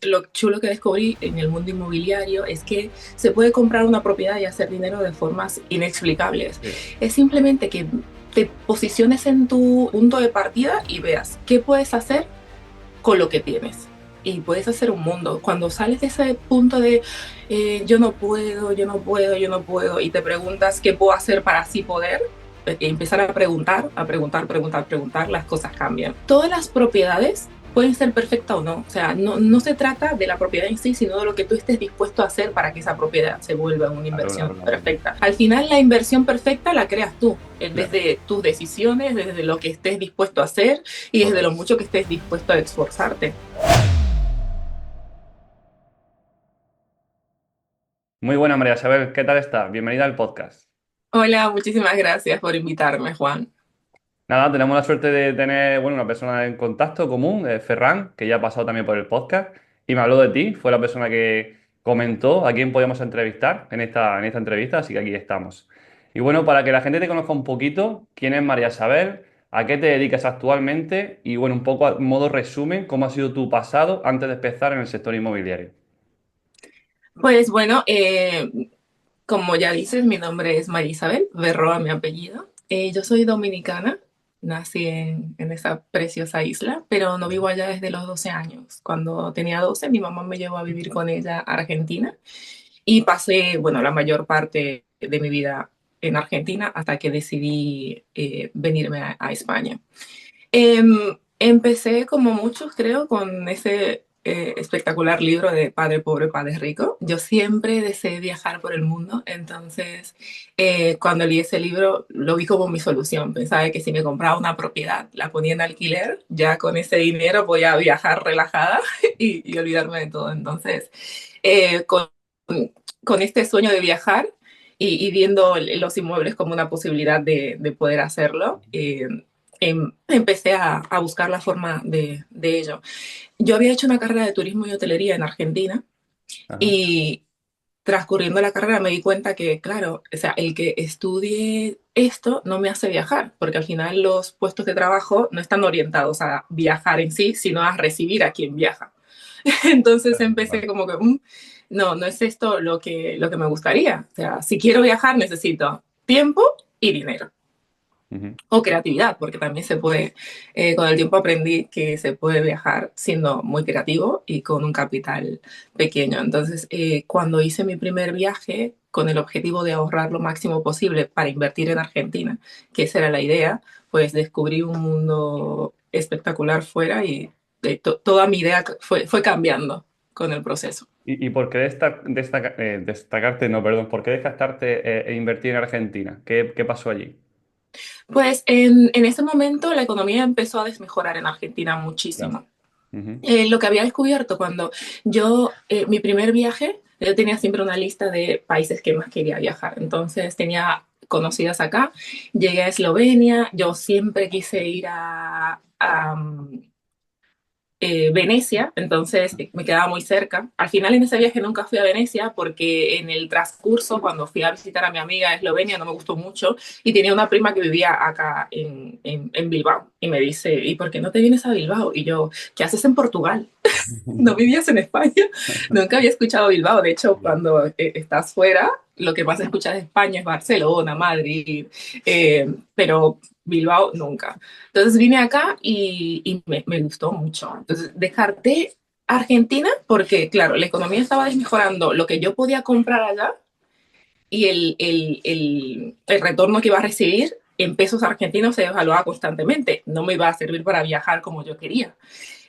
Lo chulo que descubrí en el mundo inmobiliario es que se puede comprar una propiedad y hacer dinero de formas inexplicables. Sí, Es simplemente que te posiciones en tu punto de partida y veas qué puedes hacer con lo que tienes. Y puedes hacer un mundo. Cuando sales de ese punto de yo no puedo, yo no puedo, yo no puedo, y te preguntas qué puedo hacer para así poder, y empezar a preguntar, las cosas cambian. Todas las propiedades pueden ser perfectas o no. O sea, no se trata de la propiedad en sí, sino de lo que tú estés dispuesto a hacer para que esa propiedad se vuelva una claro, inversión claro, claro. perfecta. Al final, la inversión perfecta la creas tú, Claro, desde tus decisiones, desde lo que estés dispuesto a hacer y desde lo correcto. mucho que estés dispuesto a esforzarte. Muy buena, María Isabel, ¿qué tal estás? Bienvenida al podcast. Hola, muchísimas gracias por invitarme, Juan. Nada, tenemos la suerte de tener, bueno, una persona en contacto común, Ferran, que ya ha pasado también por el podcast, y me habló de ti, fue la persona que comentó a quién podíamos entrevistar en esta entrevista, así que aquí estamos. Y bueno, para que la gente te conozca un poquito, ¿quién es María Isabel? ¿A qué te dedicas actualmente? Y bueno, un poco a modo resumen, ¿cómo ha sido tu pasado antes de empezar en el sector inmobiliario? Pues bueno, como ya dices, mi nombre es María Isabel Berroa, mi apellido. Yo soy dominicana, nací en esa preciosa isla, pero no vivo allá desde los 12 años. Cuando tenía 12, mi mamá me llevó a vivir con ella a Argentina y pasé, bueno, la mayor parte de mi vida en Argentina hasta que decidí venirme a España. Empecé, como muchos creo, con ese espectacular libro de Padre Pobre, Padre Rico. Yo siempre deseé viajar por el mundo, entonces cuando leí ese libro lo vi como mi solución. Pensaba que si me compraba una propiedad, la ponía en alquiler, ya con ese dinero voy a viajar relajada y olvidarme de todo. Entonces, con este sueño de viajar y viendo los inmuebles como una posibilidad de poder hacerlo, empecé a buscar la forma de ello. Yo había hecho una carrera de turismo y hotelería en Argentina Ajá. y transcurriendo la carrera me di cuenta que, claro, o sea, el que estudie esto no me hace viajar, porque al final los puestos de trabajo no están orientados a viajar en sí, sino a recibir a quien viaja. Entonces empecé como que, no, no es esto lo que me gustaría. O sea, si quiero viajar necesito tiempo y dinero. Ujú. O creatividad, porque también se puede, con el tiempo aprendí que se puede viajar siendo muy creativo y con un capital pequeño. Entonces, cuando hice mi primer viaje con el objetivo de ahorrar lo máximo posible para invertir en Argentina, que esa era la idea, pues descubrí un mundo espectacular fuera y toda mi idea fue cambiando con el proceso. ¿Y por qué destacarte, no, perdón, por qué descartarte e invertir en Argentina? ¿Qué pasó allí? Pues en ese momento la economía empezó a desmejorar en Argentina Ya. muchísimo. Ujú. Lo que había descubierto cuando mi primer viaje, yo tenía siempre una lista de países que más quería viajar. Entonces tenía conocidas acá, llegué a Eslovenia, yo siempre quise ir a Venecia, entonces me quedaba muy cerca. Al final en ese viaje nunca fui a Venecia porque en el transcurso, cuando fui a visitar a mi amiga de Eslovenia, no me gustó mucho y tenía una prima que vivía acá en Bilbao y me dice, ¿y por qué no te vienes a Bilbao? Y yo, ¿qué haces en Portugal? ¿No vivías en España? Nunca había escuchado Bilbao. De hecho, Ya. cuando estás fuera, lo que más escuchas de España es Barcelona, Madrid, pero Bilbao nunca. Entonces vine acá y me gustó mucho. Entonces descarté Argentina porque, claro, la economía estaba desmejorando lo que yo podía comprar allá y el retorno que iba a recibir en pesos argentinos se evaluaba constantemente. No me iba a servir para viajar como yo quería.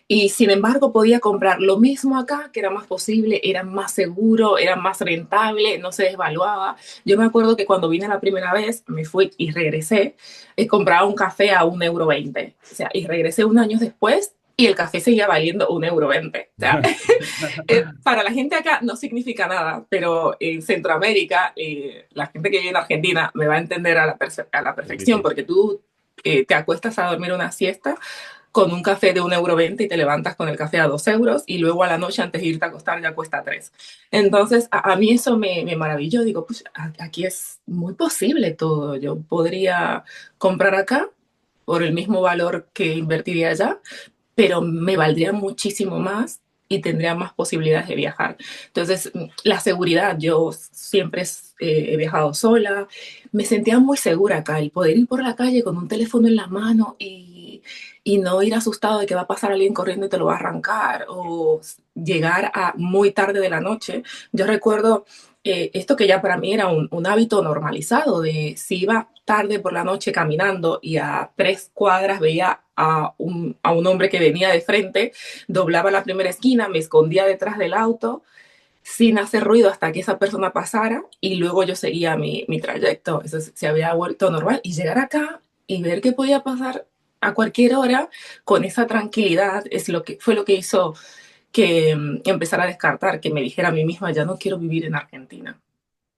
Y sin embargo podía comprar lo mismo acá, que era más posible, era más seguro, era más rentable, no se desvaluaba. Yo me acuerdo que cuando vine la primera vez, me fui y regresé, compraba un café a 1,20 € O sea, y regresé 1 año después y el café seguía valiendo 1,20 € O sea, para la gente acá no significa nada, pero en Centroamérica, la gente que vive en Argentina me va a entender a la Sí, perfección, sí. porque tú te acuestas a dormir una siesta con un café de 1,20 € y te levantas con el café a 2 € y luego a la noche antes de irte a acostar ya cuesta 3. Entonces, a mí eso me maravilló. Digo, pues aquí es muy posible todo. Yo podría comprar acá por el mismo valor que invertiría allá, pero me valdría muchísimo más y tendría más posibilidades de viajar. Entonces, la seguridad, yo siempre he viajado sola, me sentía muy segura acá, el poder ir por la calle con un teléfono en la mano y no ir asustado de que va a pasar alguien corriendo y te lo va a arrancar, o llegar a muy tarde de la noche. Yo recuerdo esto que ya para mí era un hábito normalizado, de si iba tarde por la noche caminando y a 3 cuadras veía a un hombre que venía de frente, doblaba la primera esquina, me escondía detrás del auto sin hacer ruido hasta que esa persona pasara y luego yo seguía mi trayecto. Eso se había vuelto normal y llegar acá y ver que podía pasar a cualquier hora con esa tranquilidad es fue lo que hizo que empezara a descartar, que me dijera a mí misma, ya no quiero vivir en Argentina.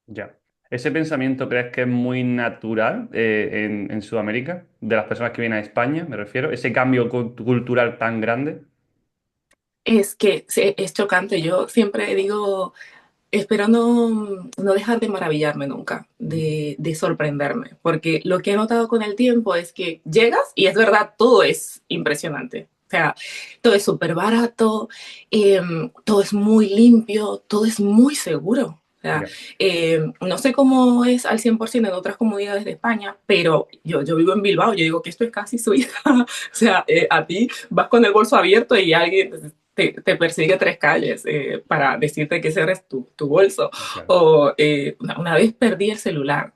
Ya. ¿Ese pensamiento crees que es muy natural en Sudamérica? De las personas que vienen a España, me refiero. Ese cambio cultural tan grande. Es que es chocante. Yo siempre digo, espero no dejar de maravillarme nunca, Ujú. de sorprenderme, porque lo que he notado con el tiempo es que llegas y es verdad, todo es impresionante. O sea, todo es súper barato, todo es muy limpio, todo es muy seguro. O sea, Ya. no sé cómo es al 100% en otras comunidades de España, pero yo vivo en Bilbao, yo digo que esto es casi Suiza. O sea, a ti vas con el bolso abierto y alguien te persigue 3 calles para decirte que ese eres tu bolso. Claro. O una vez perdí el celular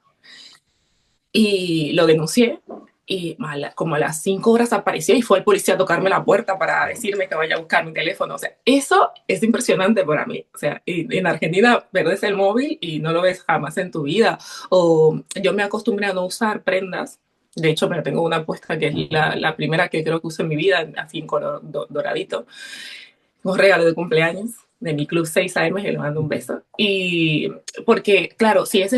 y lo denuncié y como a las 5 horas apareció y fue el policía a tocarme la puerta para Wow. decirme que vaya a buscar mi teléfono. O sea, eso es impresionante para mí. O sea, en Argentina perdes el móvil y no lo ves jamás en tu vida. O yo me acostumbré a no usar prendas. De hecho, me tengo una puesta que es la primera que creo que uso en mi vida, así en color doradito, un regalo de cumpleaños de mi club 6 AM, que le mando un beso. Y porque, claro, si es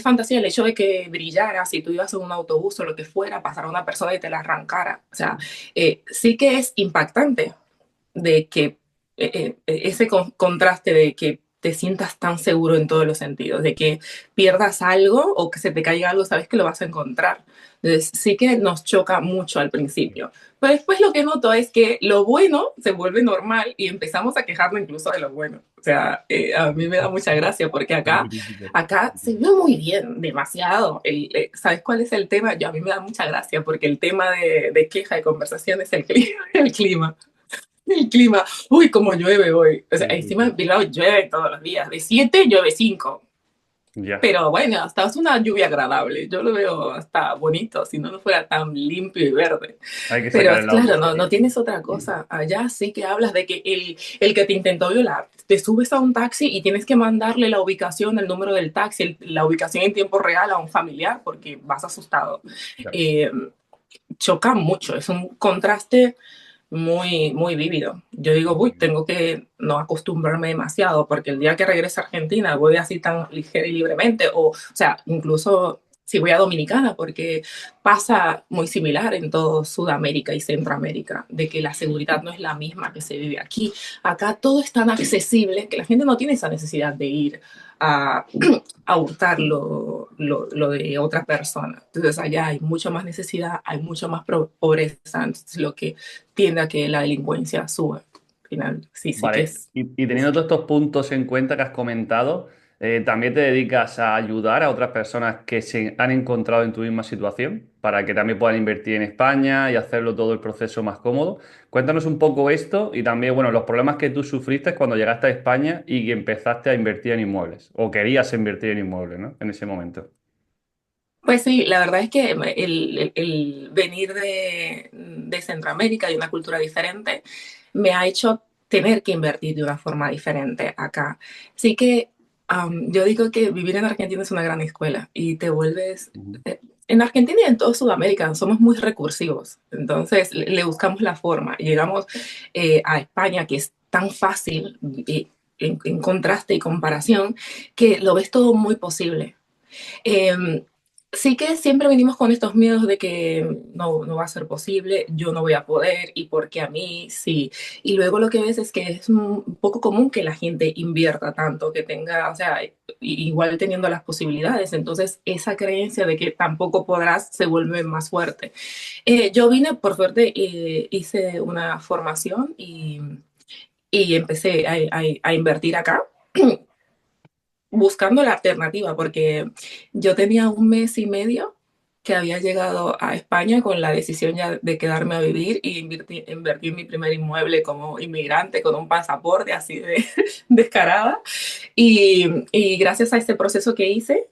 fantasía el hecho de que brillara, si tú ibas en un autobús o lo que fuera, pasara una persona y te la arrancara. O sea, sí que es impactante de que ese contraste de que te sientas tan seguro en todos los sentidos, de que pierdas algo o que se te caiga algo, sabes que lo vas a encontrar. Entonces, sí que nos choca mucho al principio. Pero después lo que noto es que lo bueno se vuelve normal y empezamos a quejarnos incluso de lo bueno. O sea, a mí me da mucha gracia porque Es muy típico. acá se ve muy bien, demasiado. ¿Sabes cuál es el tema? Yo, a mí me da mucha gracia porque el tema de queja, de conversación es el clima. El clima. El clima, uy, cómo llueve hoy. O sea, Sí, sí, encima sí. en Bilbao llueve todos los días. De 7 llueve 5. Ya. Pero bueno, hasta es una lluvia agradable. Yo lo veo hasta bonito, si no, no fuera tan limpio y verde. Hay que Pero sacar es el lado claro, no positivo. tienes otra cosa. Allá sí que hablas de que el que te intentó violar, te subes a un taxi y tienes que mandarle la ubicación, el número del taxi, la ubicación en tiempo real a un familiar porque vas asustado. Ya. Eh, Choca mucho, es un contraste muy vívido. Yo digo, uy, tengo que no acostumbrarme demasiado porque el día que regrese a Argentina voy así tan ligera y libremente, o sea, incluso si voy a Dominicana, porque pasa muy similar en todo Sudamérica y Centroamérica, de que la seguridad no es la misma que se vive aquí. Acá todo es tan accesible que la gente no tiene esa necesidad de ir a, a hurtar lo de otra persona. Entonces allá hay mucha más necesidad, hay mucha más pobreza, entonces lo que tiende a que la delincuencia suba. Al final, sí, sí que Vale, es. y teniendo todos estos puntos en cuenta que has comentado, ¿también te dedicas a ayudar a otras personas que se han encontrado en tu misma situación para que también puedan invertir en España y hacerlo todo el proceso más cómodo? Cuéntanos un poco esto y también, bueno, los problemas que tú sufriste cuando llegaste a España y que empezaste a invertir en inmuebles o querías invertir en inmuebles, ¿no? En ese momento. Pues sí, la verdad es que el venir de Centroamérica, de una cultura diferente, me ha hecho tener que invertir de una forma diferente acá. Así que yo digo que vivir en Argentina es una gran escuela y te vuelves... Ujú. En Argentina y en toda Sudamérica somos muy recursivos, entonces le buscamos la forma. Llegamos a España, que es tan fácil en contraste y comparación, que lo ves todo muy posible. Eh, sí que siempre venimos con estos miedos de que no va a ser posible, yo no voy a poder y porque a mí sí. Y luego lo que ves es que es un poco común que la gente invierta tanto, que tenga, o sea, igual teniendo las posibilidades. Entonces esa creencia de que tampoco podrás se vuelve más fuerte. Yo vine, por suerte, hice una formación y empecé a invertir acá buscando la alternativa, porque yo tenía un mes y medio que había llegado a España con la decisión ya de quedarme a vivir y invertir mi primer inmueble como inmigrante con un pasaporte así de descarada. Y gracias a este proceso que hice,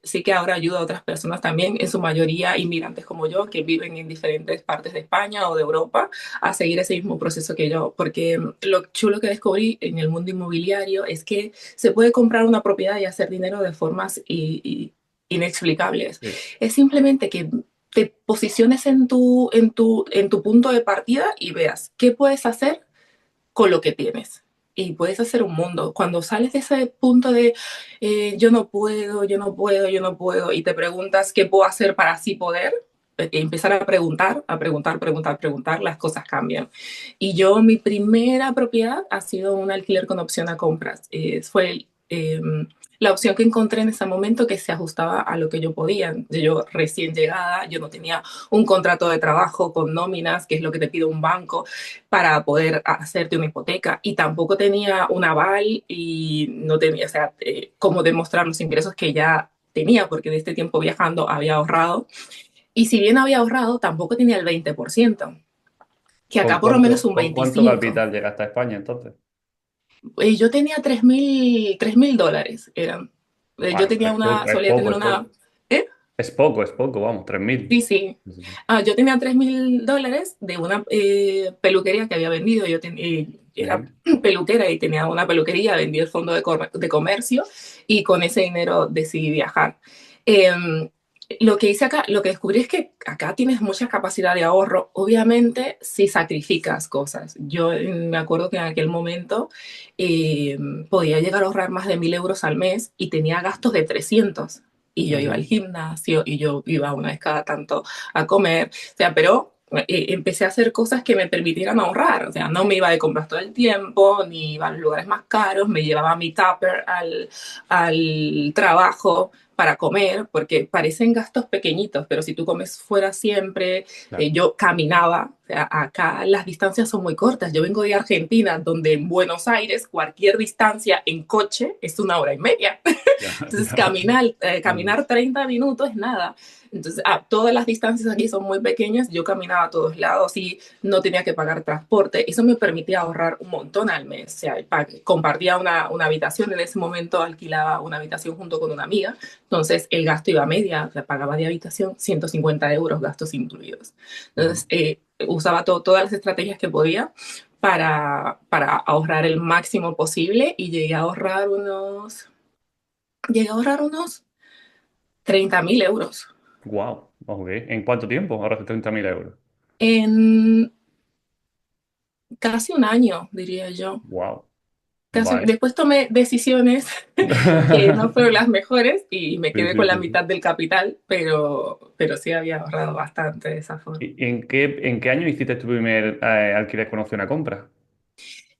sí que ahora ayudo a otras personas también, en su mayoría inmigrantes como yo, que viven en diferentes partes de España o de Europa, a seguir ese mismo proceso que yo. Porque lo chulo que descubrí en el mundo inmobiliario es que se puede comprar una propiedad y hacer dinero de formas inexplicables. Sí. Es simplemente que te posiciones en tu punto de partida y veas qué puedes hacer con lo que tienes. Y puedes hacer un mundo. Cuando sales de ese punto de yo no puedo, yo no puedo, yo no puedo, y te preguntas qué puedo hacer para así poder, empezar a preguntar, a preguntar, preguntar, preguntar, las cosas cambian. Y yo, mi primera propiedad ha sido un alquiler con opción a compras. Fue la opción que encontré en ese momento que se ajustaba a lo que yo podía. Yo recién llegada, yo no tenía un contrato de trabajo con nóminas, que es lo que te pide un banco para poder hacerte una hipoteca, y tampoco tenía un aval y no tenía, o sea, cómo demostrar los ingresos que ya tenía, porque de este tiempo viajando había ahorrado. Y si bien había ahorrado, tampoco tenía el 20%, que acá por lo menos un Con cuánto 25%. capital llegaste a España entonces? Yo tenía $3,000, eran. Yo Bueno, tenía es solía poco, tener es una. poco. ¿Eh? Es poco, vamos, 3.000. Sí, sí. Sí, sí, sí. Yo tenía $3,000 de una peluquería que había vendido. Era Bien. peluquera y tenía una peluquería, vendí el fondo de comercio y con ese dinero decidí viajar. Eh, lo que hice acá, lo que descubrí es que acá tienes mucha capacidad de ahorro, obviamente si sacrificas cosas. Yo me acuerdo que en aquel momento eh, podía llegar a ahorrar más de 1.000 euros al mes y tenía gastos de 300. Y yo iba al Ujú. gimnasio y yo iba una vez cada tanto a comer, o sea, pero empecé a hacer cosas que me permitieran ahorrar, o sea, no me iba de compras todo el tiempo, ni iba a los lugares más caros, me llevaba mi tupper al trabajo para comer, porque parecen gastos pequeñitos, pero si tú comes fuera siempre, Claro. yo caminaba, o sea, acá las distancias son muy cortas, yo vengo de Argentina, donde en Buenos Aires cualquier distancia en coche es 1 hora y media. Ya, Entonces, ya. caminar 30 minutos es nada. Entonces, todas las distancias aquí son muy pequeñas. Yo caminaba a todos lados y no tenía que pagar transporte. Eso me permitía ahorrar un montón al mes. O sea, compartía una habitación. En ese momento alquilaba una habitación junto con una amiga. Entonces, el gasto iba a media. O sea, pagaba de habitación 150 euros, gastos incluidos. Ujú. Entonces, usaba todas las estrategias que podía para ahorrar el máximo posible y llegué a ahorrar unos 30.000 euros Wow, ok. ¿En cuánto tiempo? Ahora 30.000 euros. en casi un año, diría yo. Wow, vale. Después tomé decisiones que no fueron las mejores y me Sí, quedé sí, con la sí, sí. mitad del capital, pero sí había ahorrado bastante de esa forma. ¿Y en qué año hiciste tu primer alquiler con opción a compra?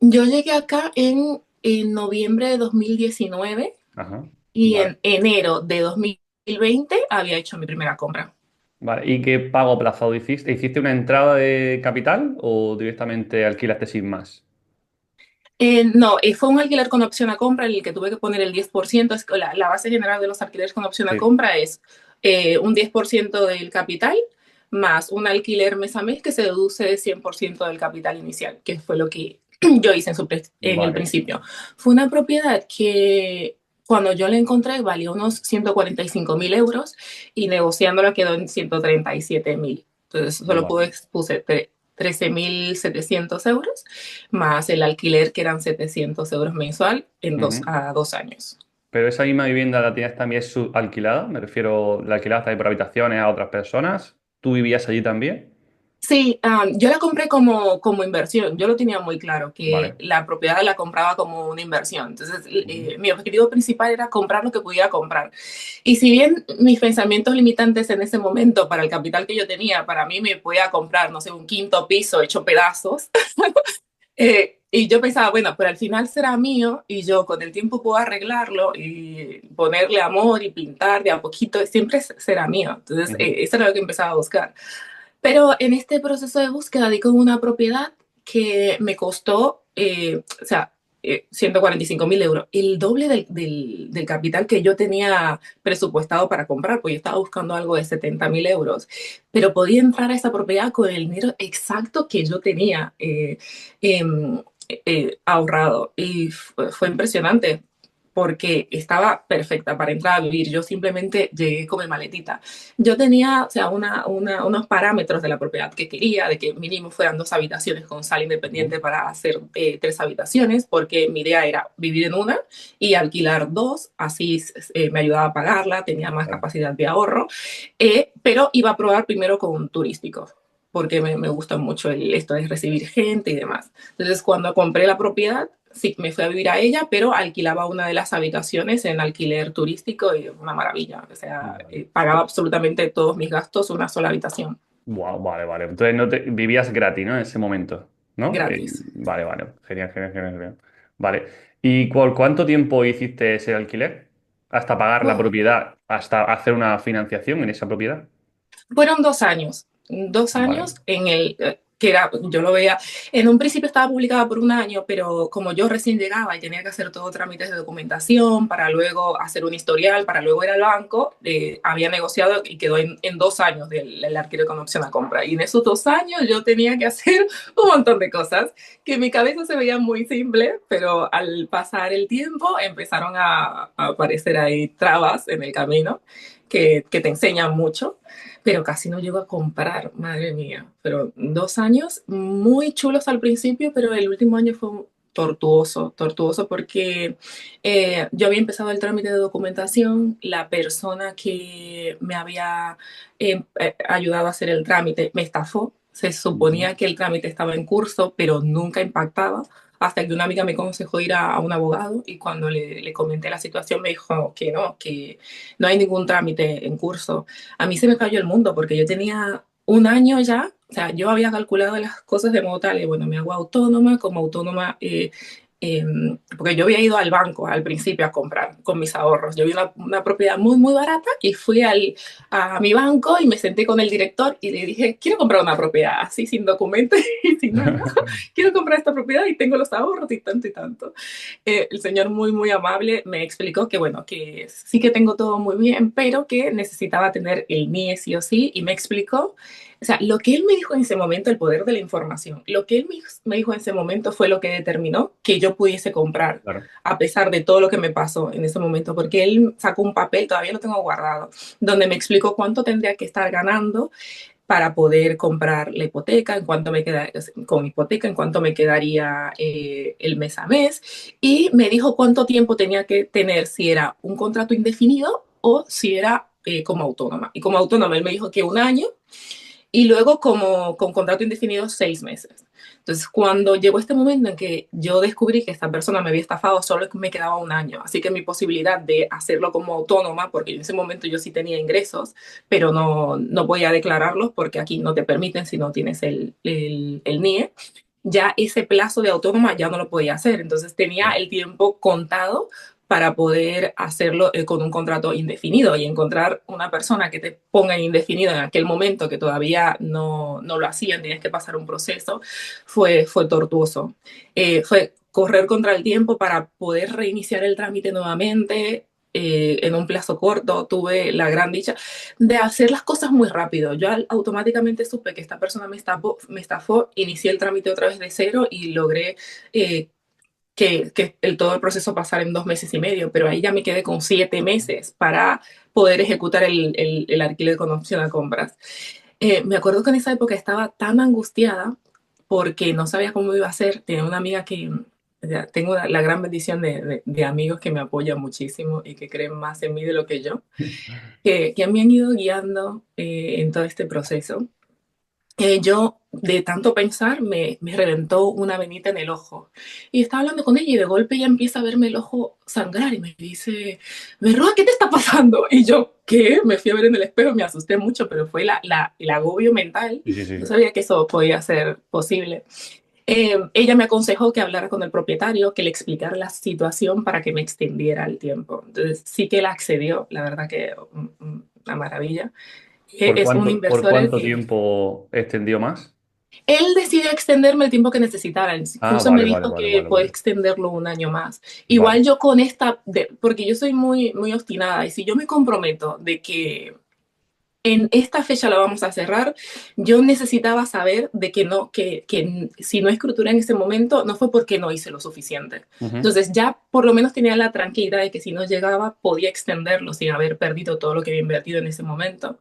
Yo llegué acá en noviembre de 2019 Ajá, y vale. en enero de 2020 había hecho mi primera compra. Vale. ¿Y qué pago aplazado hiciste? ¿Hiciste una entrada de capital o directamente alquilaste sin más? No, fue un alquiler con opción a compra en el que tuve que poner el 10%. La base general de los alquileres con opción a Sí. compra es un 10% del capital más un alquiler mes a mes que se deduce de 100% del capital inicial, que fue lo que yo hice en el Vale. principio. Fue una propiedad que cuando yo la encontré valía unos 145.000 euros y negociándola quedó en 137.000. Entonces solo Vale. puse 13.700 euros más el alquiler, que eran 700 euros mensual Ujú. a 2 años. Pero esa misma vivienda la tienes también alquilada, me refiero, la alquilabas también por habitaciones a otras personas. ¿Tú vivías allí también? Sí, yo la compré como inversión. Yo lo tenía muy claro, que Vale. la propiedad la compraba como una inversión. Entonces, Ujú. mi objetivo principal era comprar lo que pudiera comprar. Y si bien mis pensamientos limitantes en ese momento para el capital que yo tenía, para mí me podía comprar, no sé, un quinto piso hecho pedazos. Y yo pensaba, bueno, pero al final será mío y yo con el tiempo puedo arreglarlo y ponerle amor y pintar de a poquito, siempre será mío. Entonces, Ujú. eso era lo que empezaba a buscar. Pero en este proceso de búsqueda di con una propiedad que me costó, o sea, 145.000 euros, el doble del capital que yo tenía presupuestado para comprar, pues yo estaba buscando algo de 70.000 euros, pero podía entrar a esa propiedad con el dinero exacto que yo tenía em, ahorrado. Y fue impresionante porque estaba perfecta para entrar a vivir. Yo simplemente llegué con mi maletita. Yo tenía, o sea, unos parámetros de la propiedad que quería, de que mínimo fueran 2 habitaciones con sala independiente para hacer 3 habitaciones, porque mi idea era vivir en una y alquilar dos, así me ayudaba a pagarla, tenía más Claro. capacidad de ahorro, pero iba a probar primero con un turístico porque me gusta mucho esto de recibir gente y demás. Entonces, cuando compré la propiedad, sí, me fui a vivir a ella, pero alquilaba una de las habitaciones en alquiler turístico y una maravilla. O sea, Vale. pagaba absolutamente todos mis gastos una sola habitación, Wow, vale, vale. Entonces no te, vivías gratis, ¿no? En ese momento, ¿no? gratis. Vale, vale. Genial, genial, genial, genial. Vale. ¿Y cuánto tiempo hiciste ese alquiler? ¿Hasta pagar la Uf, propiedad? ¿Hasta hacer una financiación en esa propiedad? fueron 2 años, 2 años Vale. en el que era, yo lo veía, en un principio estaba publicada por un año, pero como yo recién llegaba y tenía que hacer todo trámites de documentación para luego hacer un historial, para luego ir al banco, había negociado y quedó en 2 años del alquiler con opción a compra. Y en esos 2 años yo tenía que hacer un montón de cosas que en mi cabeza se veían muy simples, pero al pasar el tiempo empezaron a aparecer ahí trabas en el camino que te enseñan mucho, pero casi no llego a comprar, madre mía. Pero 2 años muy chulos al principio, pero el último año fue tortuoso, tortuoso porque yo había empezado el trámite de documentación, la persona que me había ayudado a hacer el trámite me estafó, se Ujú. suponía que el trámite estaba en curso, pero nunca impactaba, hasta que una amiga me aconsejó ir a un abogado y cuando le comenté la situación me dijo que no hay ningún trámite en curso. A mí se me cayó el mundo porque yo tenía un año ya, o sea, yo había calculado las cosas de modo tal, y bueno, me hago autónoma, como autónoma, eh, porque yo había ido al banco al principio a comprar con mis ahorros. Yo vi una propiedad muy, muy barata y fui a mi banco y me senté con el director y le dije, quiero comprar una propiedad así, sin documentos y sin nada. Quiero comprar esta propiedad y tengo los ahorros y tanto y tanto. El señor muy, muy amable me explicó que, bueno, que sí que tengo todo muy bien, pero que necesitaba tener el NIE sí o sí, y me explicó, o sea, lo que él me dijo en ese momento, el poder de la información, lo que él me dijo en ese momento fue lo que determinó que yo pudiese comprar, Claro. a pesar de todo lo que me pasó en ese momento, porque él sacó un papel, todavía lo tengo guardado, donde me explicó cuánto tendría que estar ganando para poder comprar la hipoteca, en cuánto me queda con hipoteca, en cuánto me quedaría el mes a mes, y me dijo cuánto tiempo tenía que tener, si era un contrato indefinido o si era como autónoma. Y como autónoma él me dijo que un año y luego como con contrato indefinido 6 meses. Entonces, cuando llegó este momento en que yo descubrí que esta persona me había estafado, solo me quedaba un año. Así que mi posibilidad de hacerlo como autónoma, porque en ese momento yo sí tenía ingresos, pero no podía declararlos porque aquí no te permiten si no tienes el NIE, ya ese plazo de autónoma ya no lo podía hacer. Entonces tenía Claro. el tiempo contado para poder hacerlo con un contrato indefinido, y encontrar una persona que te ponga en indefinido en aquel momento que todavía no lo hacían, tienes que pasar un proceso, fue tortuoso. Fue correr contra el tiempo para poder reiniciar el trámite nuevamente. En un plazo corto tuve la gran dicha de hacer las cosas muy rápido. Yo automáticamente supe que esta persona me estafó, inicié el trámite otra vez de cero y logré eh, que todo el proceso pasara en 2 meses y medio, pero ahí ya me quedé con 7 meses para poder ejecutar el alquiler con opción a compras. Me acuerdo que en esa época estaba tan angustiada porque no sabía cómo iba a ser. Tenía una amiga que, ya, tengo la gran bendición de amigos que me apoyan muchísimo y que creen más en mí de lo que yo, que me han ido guiando en todo este proceso. Yo, de tanto pensar, me reventó una venita en el ojo. Y estaba hablando con ella y de golpe ella empieza a verme el ojo sangrar y me dice, Berroa, ¿qué te está pasando? Y yo, ¿qué? Me fui a ver en el espejo, me asusté mucho, pero fue el agobio mental. Sí, sí, No sí. sabía que eso podía ser posible. Ella me aconsejó que hablara con el propietario, que le explicara la situación para que me extendiera el tiempo. Entonces sí que él accedió, la verdad que una maravilla. Es un Por inversor cuánto que tiempo extendió más? Él decidió extenderme el tiempo que necesitara. Ah, Incluso me vale, vale, dijo vale, que vale, puede vale. extenderlo un año más. Vale. Igual yo con esta, porque yo soy muy, muy obstinada y si yo me comprometo de que en esta fecha la vamos a cerrar, yo necesitaba saber de que no, que si no escrituré en ese momento, no fue porque no hice lo suficiente. Ujú. Entonces ya por lo menos tenía la tranquilidad de que si no llegaba podía extenderlo sin haber perdido todo lo que había invertido en ese momento.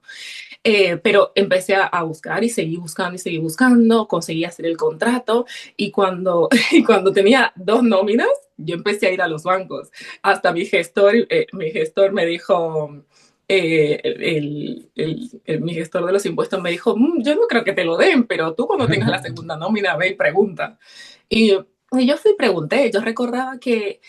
Pero empecé a buscar y seguí buscando y seguí buscando, conseguí hacer el contrato y y cuando tenía dos nóminas, yo empecé a ir a los bancos. Hasta mi gestor me dijo, mi gestor de los impuestos me dijo, yo no creo que te lo den, pero tú cuando tengas la segunda nómina ve y pregunta. Y, y yo fui y pregunté, yo recordaba que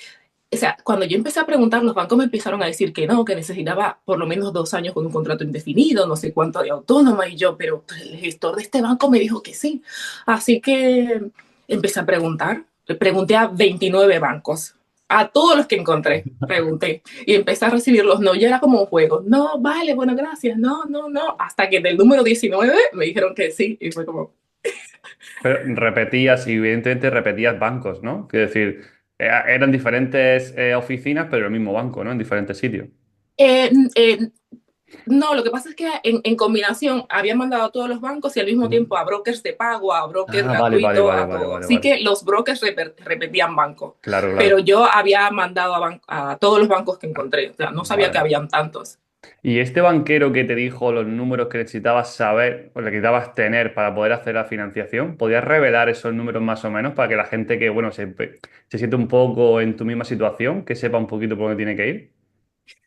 o sea, cuando yo empecé a preguntar, los bancos me empezaron a decir que no, que necesitaba por lo menos 2 años con un contrato indefinido, no sé cuánto de autónoma, y yo, pero pues, el gestor de este banco me dijo que sí. Así que empecé a preguntar, le pregunté a 29 bancos, a todos los que encontré, pregunté, y empecé a recibir los no, ya era como un juego, no, vale, bueno, gracias, no, no, no, hasta que del número 19 me dijeron que sí, y fue como, Pero repetías, y evidentemente repetías bancos, ¿no? Quiero decir, eran diferentes oficinas, pero el mismo banco, ¿no? En diferentes sitios. eh, eh, no, lo que pasa es que en combinación había mandado a todos los bancos y al mismo Ujú. tiempo a brokers de pago, a brokers Ah, vale, vale, gratuito, vale, a vale, todo. vale, Así vale. que los brokers repetían banco, Claro, pero claro. yo había mandado a todos los bancos que encontré. O sea, no sabía que Vale. habían tantos. Y este banquero que te dijo los números que necesitabas saber o que necesitabas tener para poder hacer la financiación, ¿podías revelar esos números más o menos para que la gente que, bueno, se siente un poco en tu misma situación, que sepa un poquito por dónde tiene que ir?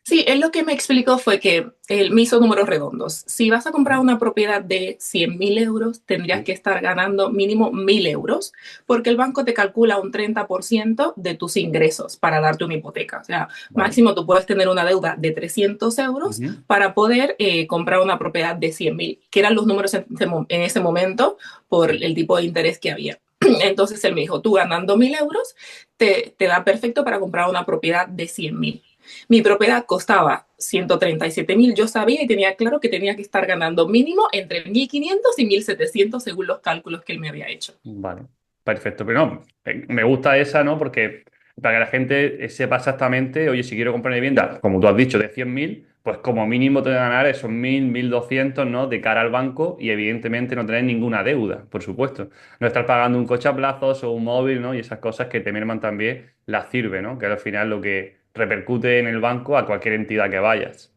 Sí, él lo que me explicó fue que él me hizo números redondos. Si vas a comprar una propiedad de 100.000 euros, tendrías Sí. que estar ganando mínimo 1.000 euros, porque el banco te calcula un 30% de tus ingresos para darte una hipoteca. O sea, Vale. máximo tú puedes tener una deuda de 300 euros Ujú. para poder comprar una propiedad de 100.000, que eran los números en ese momento por Sí. el tipo de interés que había. Entonces él me dijo, tú ganando 1.000 euros, te da perfecto para comprar una propiedad de 100.000. Mi propiedad costaba 137.000. Yo sabía y tenía claro que tenía que estar ganando mínimo entre 1.500 y 1.700 según los cálculos que él me había hecho. Vale, perfecto. Pero no, me gusta esa, ¿no? Porque para que la gente sepa exactamente, oye, si quiero comprar una vivienda, como tú has dicho, de 100.000, pues como mínimo te voy a ganar esos 1.000, 1.200, ¿no? De cara al banco y evidentemente no tener ninguna deuda, por supuesto. No estar pagando un coche a plazos o un móvil, ¿no? Y esas cosas que te merman también las sirve, ¿no? Que al final lo que repercute en el banco a cualquier entidad que vayas.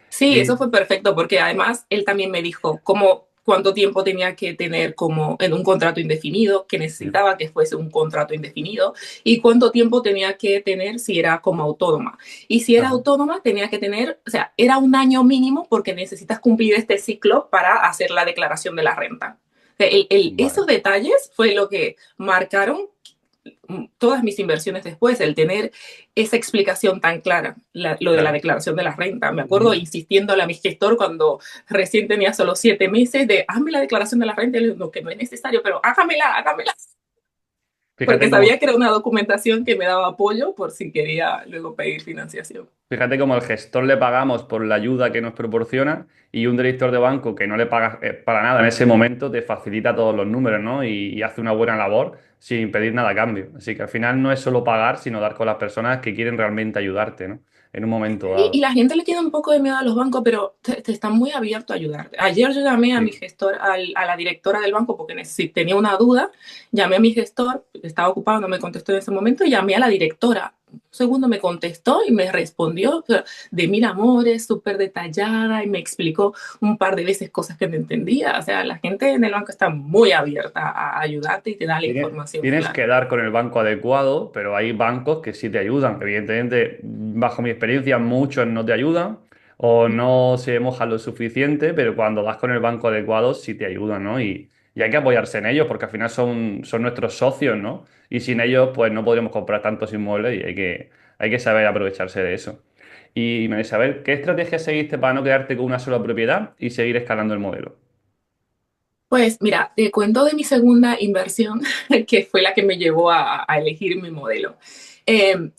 Sí, eso Y, fue perfecto porque además él también me dijo cómo cuánto tiempo tenía que tener como en un contrato indefinido, que sí, necesitaba que fuese un contrato indefinido y cuánto tiempo tenía que tener si era como autónoma. Y si era ajá, autónoma tenía que tener, o sea, era un año mínimo porque necesitas cumplir este ciclo para hacer la declaración de la renta. O sea, vale. esos detalles fue lo que marcaron todas mis inversiones después, el tener esa explicación tan clara, lo de la Claro. declaración de la renta. Me acuerdo Ujú. insistiéndole a mi gestor cuando recién tenía solo 7 meses de, hazme la declaración de la renta, y le digo, no, que no es necesario, pero hágamela, hágamela, Fíjate porque cómo sabía que era una documentación que me daba apoyo por si quería luego pedir financiación. Fíjate cómo al gestor le pagamos por la ayuda que nos proporciona y un director de banco que no le paga para nada en ese momento te facilita todos los números, ¿no? Y hace una buena labor sin pedir nada a cambio. Así que al final no es solo pagar, sino dar con las personas que quieren realmente ayudarte, ¿no? En un momento Y dado. la gente le tiene un poco de miedo a los bancos, pero te están muy abiertos a ayudar. Ayer yo llamé a mi Sí. gestor, a la directora del banco, porque tenía una duda, llamé a mi gestor, estaba ocupado, no me contestó en ese momento, y llamé a la directora. Un segundo me contestó y me respondió de mil amores, súper detallada, y me explicó un par de veces cosas que no entendía. O sea, la gente en el banco está muy abierta a ayudarte y te da la información Tienes clara. que dar con el banco adecuado, pero hay bancos que sí te ayudan. Evidentemente, bajo mi experiencia, muchos no te ayudan o no se mojan lo suficiente, pero cuando das con el banco adecuado sí te ayudan, ¿no? Y hay que apoyarse en ellos porque al final son nuestros socios, ¿no? Y sin ellos, pues no podríamos comprar tantos inmuebles y hay que saber aprovecharse de eso. Y me saber, ¿qué estrategia seguiste para no quedarte con una sola propiedad y seguir escalando el modelo? Pues mira, te cuento de mi segunda inversión, que fue la que me llevó a elegir mi modelo.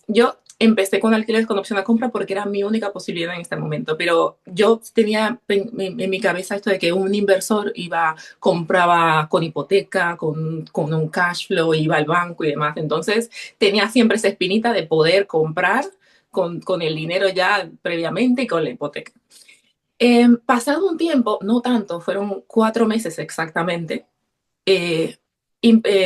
Yo empecé con alquileres con opción a compra porque era mi única posibilidad en este momento. Pero yo tenía en mi cabeza esto de que un inversor compraba con hipoteca, con un cash flow, iba al banco y demás. Entonces tenía siempre esa espinita de poder comprar con el dinero ya previamente y con la hipoteca. Pasado un tiempo, no tanto, fueron 4 meses exactamente, eh,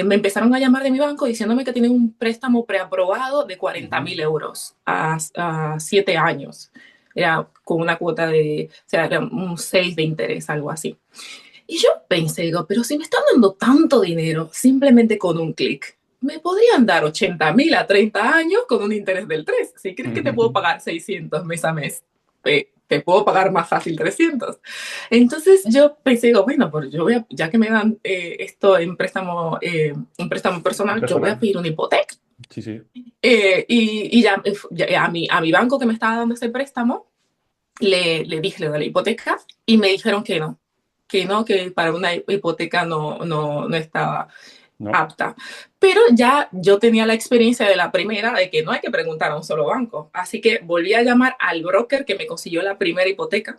me empezaron a llamar de mi banco diciéndome que tienen un préstamo preaprobado de 40.000 euros a 7 años. Era con una cuota de, o sea, era un 6 de interés, algo así. Y yo pensé, digo, pero si me están dando tanto dinero simplemente con un clic, me podrían dar 80.000 a 30 años con un interés del 3. Si crees que te puedo pagar 600 mes a mes, te puedo pagar más fácil 300. Entonces yo pensé, digo, bueno, pues yo voy a, ya que me dan esto en préstamo, un préstamo personal, yo voy a Personal. pedir una hipoteca. Sí, sí. Y ya a mi banco que me estaba dando ese préstamo, le dije lo de la hipoteca y me dijeron que no, que para una hipoteca no estaba ¿No? apta. Pero ya yo tenía la experiencia de la primera de que no hay que preguntar a un solo banco. Así que volví a llamar al broker que me consiguió la primera hipoteca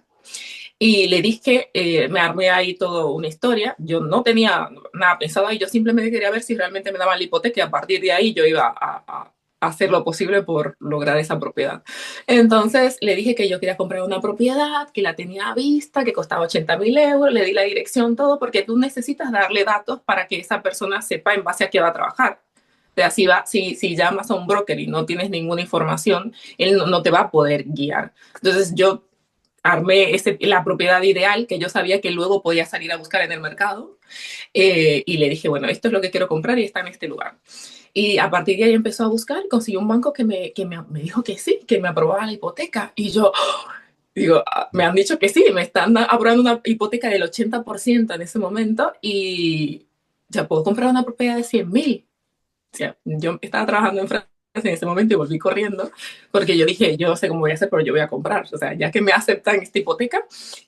y le dije, me armé ahí toda una historia. Yo no tenía nada pensado ahí, yo simplemente quería ver si realmente me daban la hipoteca y a partir de ahí yo iba a hacer lo posible por lograr esa propiedad. Entonces le dije que yo quería comprar una propiedad, que la tenía a vista, que costaba 80.000 euros, le di la dirección, todo, porque tú necesitas darle datos para que esa persona sepa en base a qué va a trabajar. O sea, si llamas a un broker y no tienes ninguna información, él no te va a poder guiar. Entonces yo armé la propiedad ideal que yo sabía que luego podía salir a buscar en el mercado, y le dije, bueno, esto es lo que quiero comprar y está en este lugar. Y a partir de ahí empezó a buscar, consiguió un banco que me dijo que sí, que me aprobaba la hipoteca. Y yo digo, me han dicho que sí, me están aprobando una hipoteca del 80% en ese momento y ya puedo comprar una propiedad de 100.000. O sea, yo estaba trabajando en Francia en ese momento y volví corriendo porque yo dije, yo no sé cómo voy a hacer, pero yo voy a comprar. O sea, ya que me aceptan esta hipoteca.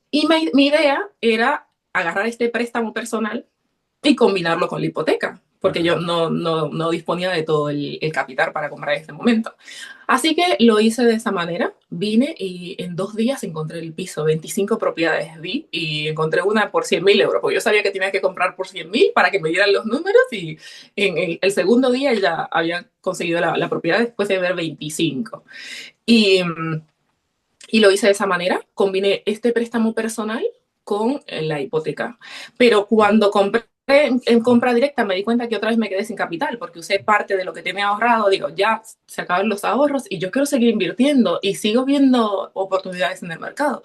Y mi idea era agarrar este préstamo personal y combinarlo con la hipoteca, porque yo Ajá. no disponía de todo el capital para comprar en este momento. Así que lo hice de esa manera. Vine y en 2 días encontré el piso. 25 propiedades vi y encontré una por 100.000 euros, porque yo sabía que tenía que comprar por 100.000 para que me dieran los números y en el segundo día ya había conseguido la propiedad después de ver 25. Y, y lo hice de esa manera. Combiné este préstamo personal con la hipoteca. Pero cuando compré en compra directa me di cuenta que otra vez me quedé sin capital porque usé parte de lo que tenía ahorrado. Digo, ya se acaban los ahorros y yo quiero seguir invirtiendo y sigo viendo oportunidades en el mercado.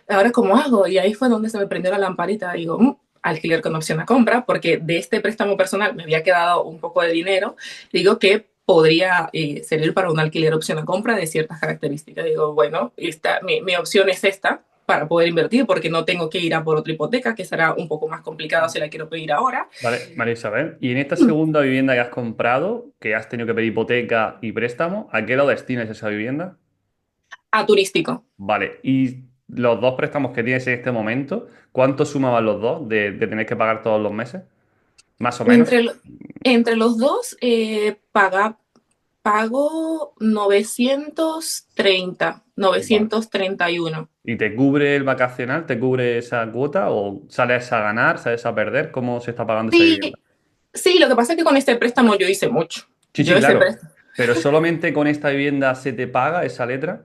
Ahora, ¿cómo hago? Y ahí fue donde se me prendió la lamparita. Digo, alquiler con opción a compra, porque de este préstamo personal me había quedado un poco de dinero. Digo que podría servir para un alquiler opción a compra de ciertas características. Digo, bueno, mi opción es esta para poder invertir, porque no tengo que ir a por otra hipoteca, que será un poco más complicado si la quiero pedir ahora. Vale, María Isabel. Y en esta segunda vivienda que has comprado, que has tenido que pedir hipoteca y préstamo, ¿a qué lo destinas esa vivienda? A turístico. Vale, y los dos préstamos que tienes en este momento, ¿cuánto sumaban los dos de tener que pagar todos los meses? Más o menos. Entre, entre los dos, pago Vale. 931. ¿Y te cubre el vacacional? ¿Te cubre esa cuota? ¿O sales a ganar, sales a perder? ¿Cómo se está pagando esa vivienda? Sí, sí, lo que pasa es que con este préstamo yo hice mucho. Sí, Yo sí, ese claro. préstamo. Pero solamente con esta vivienda se te paga esa letra.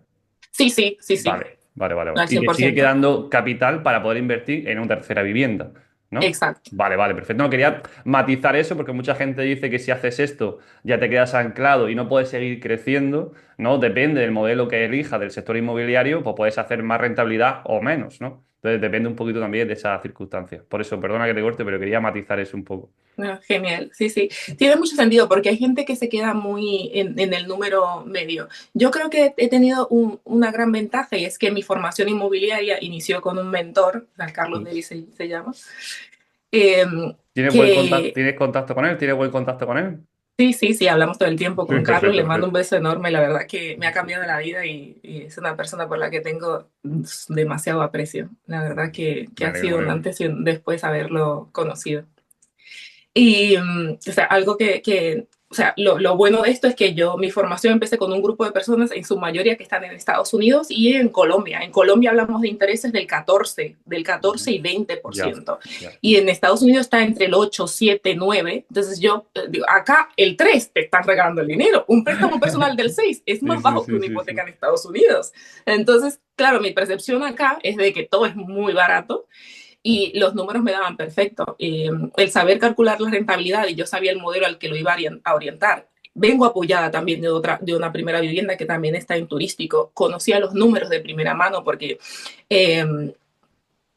Sí, sí, sí, sí, Vale, vale, vale, vale. al Y cien te por sigue ciento. quedando capital para poder invertir en una tercera vivienda, ¿no? Exacto. Vale, vale, perfecto. No, quería matizar eso porque mucha gente dice que si haces esto ya te quedas anclado y no puedes seguir creciendo, ¿no? Depende del modelo que elijas del sector inmobiliario, pues puedes hacer más rentabilidad o menos, ¿no? Entonces depende un poquito también de esas circunstancias. Por eso, perdona que te corte, pero quería matizar eso un poco. No, genial, sí, sí. Tiene mucho sentido porque hay gente que se queda muy en el número medio. Yo creo que he tenido una gran ventaja y es que mi formación inmobiliaria inició con un mentor, Carlos Mm. Delis se llama, eh, ¿Tienes buen contacto, que tienes contacto con él? ¿Tienes buen contacto con él? sí, sí, sí, hablamos todo el tiempo Sí, con Carlos, perfecto, le mando un perfecto. beso enorme, la verdad que me ha cambiado la vida y es una persona por la que tengo demasiado aprecio. La verdad que Me ha alegro, me sido un alegro. antes y un después haberlo conocido. Y, o sea, algo que sea, lo bueno de esto es que mi formación empecé con un grupo de personas, en su mayoría que están en Estados Unidos y en Colombia. En Colombia hablamos de intereses del 14 Ujú. y veinte por Ya, ciento. ya. Y en Estados Unidos está entre el 8, 7, 9. Entonces yo digo, acá el 3 te están regalando el dinero. Un préstamo personal del 6 es Sí, más sí, bajo que sí, una sí, hipoteca sí. en Estados Unidos. Entonces, claro, mi percepción acá es de que todo es muy barato y los números me daban perfecto. El saber calcular la rentabilidad y yo sabía el modelo al que lo iba a orientar. Vengo apoyada también de una primera vivienda que también está en turístico. Conocía los números de primera mano porque eh,